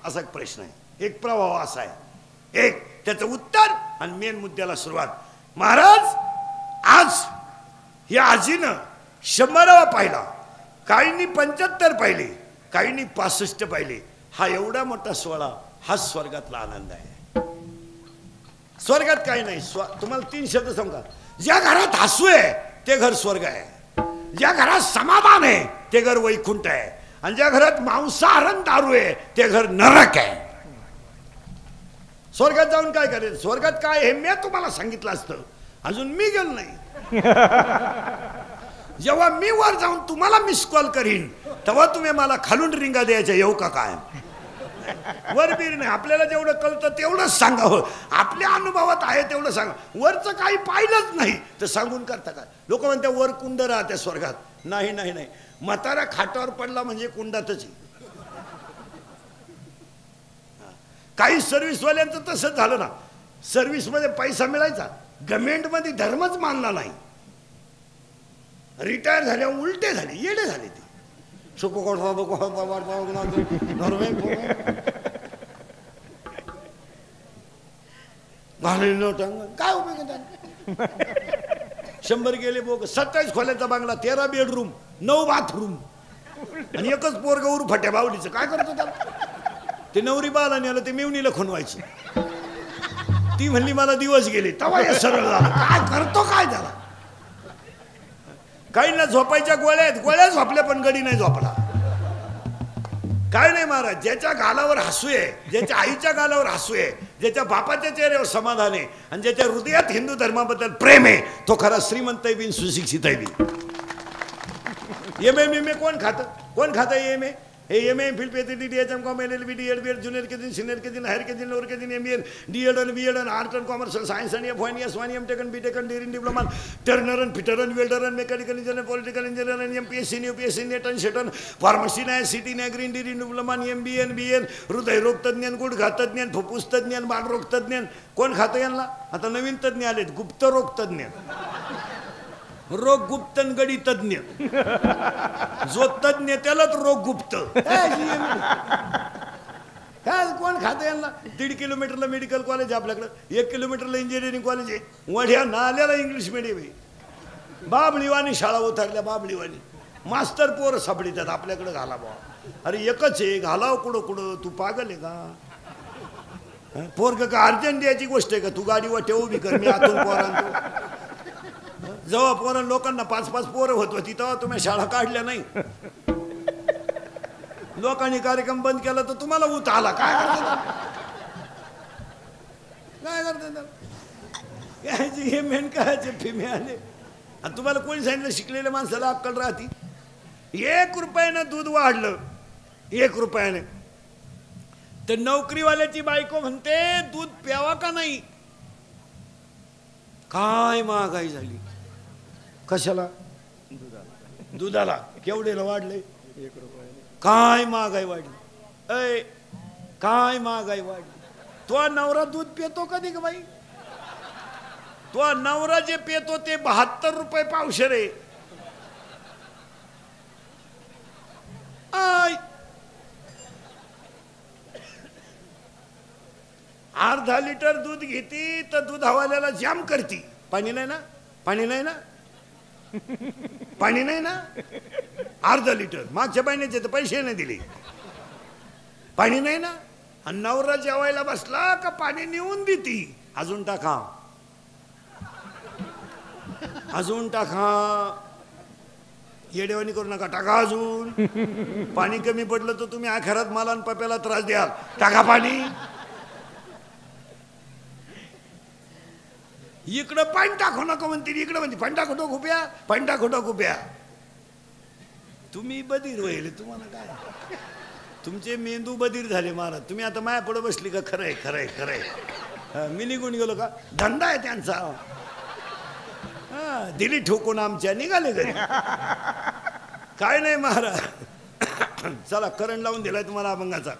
असा एक प्रश्न आहे. एक प्रभाव असा आहे. एक त्याचं उत्तर आणि मेन मुद्द्याला सुरुवात. महाराज आज या आजीनं 100वा पाहिला, काहींनी 75 पाहिले, काहींनी 65 पाहिले. हा एवढा मोठा सोहळा, हा स्वर्गातला आनंद आहे. स्वर्गात काही नाही. तुम्हाला 3 शब्द सांगा. ज्या घरात हसू आहे ते घर स्वर्ग आहे, ज्या घरात समाधान आहे ते घर वैकुंठ आहे, आणि ज्या घरात मांसाहारण दारू आहे ते घर नरक आहे. स्वर्गात जाऊन काय करेल, स्वर्गात काय हे मी तुम्हाला सांगितलं असतं. अजून मी गेलो नाही. जेव्हा मी वर जाऊन तुम्हाला मिस कॉल करीन तेव्हा तुम्ही मला खालून रिंगा द्यायच्या. येऊ का काय. वर बीर नाही. आपल्याला जेवढं कळतं तेवढंच सांगावं. आपल्या अनुभवात आहे तेवढं सांगा. वरचं काही पाहिलंच नाही तर सांगून करता काय. लोक म्हणतात वर कुंड राहते स्वर्गात. नाही नाही नाही. म्हातारा खाटावर पडला म्हणजे कुंडातच. काही सर्व्हिसवाल्यांचं तसंच झालं ना. सर्व्हिसमध्ये पैसा मिळायचा, गव्हर्नमेंटमध्ये धर्मच मानला नाही. रिटायर झाल्यावर उलटे झाले, येडे झाले ते. काय उपयोग आहे? 100 गेले बोग. 27 खोल्याचा बांगला, 13 बेडरूम, 9 बाथरूम आणि एकच पोरग उरू फट्या बावडीचं. काय करतो त्याला? ते नवरी बाला नेलं, ते मेवणीला खुणवायचं. ती म्हणली मला दिवस गेले, तवा हे सरळ झालं. काय करतो काय त्याला? काही ना झोपायच्या गोळ्या झोपल्या पण गडी नाही झोपला. काय नाही महाराज, ज्याच्या गालावर हसू आहे, ज्याच्या आईच्या गालावर हसू आहे, ज्याच्या बापाच्या चेहऱ्यावर समाधान आहे आणि ज्याच्या हृदयात हिंदू धर्माबद्दल प्रेम आहे, तो खरा श्रीमंत आहे बिन सुशिक्षित आहे बिन. एम ए कोण खातं M A? M A Phil PhD DHM com LLB DEd BEd junior KG senior KG higher KG lower KG MBA DEd आणि BEd आणि आर्ट अँड कॉमर्स सायन्स आणि F1 S1 M.Tech आणि B.Tech आणि degree diploma turner आणि fitter आणि welder आणि mechanical engineer political engineer आणि MPSC UPSC NET आणि शेटन फार्मसी नाही सिटी नाही ग्रीन डिग्री डिप्लोमा आणि MBA आणि BN हृदयरोग तज्ञ गुडघा तज्ञ फुफ्फुस तज्ञ बालरोग तज्ञ. कोण खातं यांना? आता नवीन तज्ञ आलेत, गुप्तरोग तज्ञ, रोग गुप्त गडी तज्ञ. जो तज्ञ त्यालाच रोग गुप्त. काय कोण खातं यांना? 1.5 किलोमीटरला मेडिकल कॉलेज आहे आपल्याकडं, 1 किलोमीटरला इंजिनिअरिंग कॉलेज आहे, वढ्या नाल्याला इंग्लिश मिडियम आहे. बाबळीवाणी शाळा उतरल्या, बाबळीवाणी मास्तर पोरं सापडितात आपल्याकडे. घाला बा, अरे एकच आहे, घालाव कुठं कुठं. तू पागल आहे का? पोरग का अर्जंट द्यायची गोष्ट आहे का? तू गाडी वाटे उभी कर, मी आतून पोर आणतो. जेव्हा पोरं लोकांना 5-5 पोरं होत होती तेव्हा तुम्ही शाळा काढल्या नाही. लोकांनी कार्यक्रम बंद केला तर तुम्हाला उत आला. काय करते हे मेन कायचे फिमे आले. आणि तुम्हाला कोणी सांगितलं शिकलेल्या माणसाला अक्कल राहती? 1 रुपयानं दूध वाढलं, 1 रुपयाने, तर नोकरीवाल्याची बायको म्हणते दूध प्यावा का नाही? काय महागाई झाली. कशाला? दुधाला. केवढेला वाढले? 1 रुपया. काय महागाई वाढली. ऐ काय महागाई वाढली. तो नवरा दूध पितो कधी का बाई? तो नवरा जे पितो ते 72 रुपये पावशेर आहे. अर्धा लिटर दूध घेती तर दूध हवाल्याला जाम करती. पाणी नाही ना, पाणी नाही ना, पाणी नाही ना. अर्धा लिटर मागच्या महिन्याचे तर पैसे नाही दिले. पाणी नाही ना. आणि नवरा जेवायला बसला का पाणी नेऊन देती. अजून टाका, अजून टाका, येडेवानी करू नका, टाका अजून. पाणी कमी पडलं तर तुम्ही आखरात मला आणि पप्याला त्रास द्याल. टाका पाणी. इकडं पाणी टाकू नका म्हणते, इकडं म्हणते पाणी टाकू नको खुप्या, पाणी टाकू नको खुप्या. तुम्ही बधीर व्हायले, तुम्हाला काय, तुमचे मेंदू बधीर झाले महाराज. तुम्ही आता माया पुढे बसली का? खरंय खरंय खरंय. मी निघून गेलो का? धंदा आहे त्यांचा. दिली ठोकून आमच्या, निघाले घरी. काय नाही महाराज. चला करंट लावून दिलाय तुम्हाला अभंगाचा.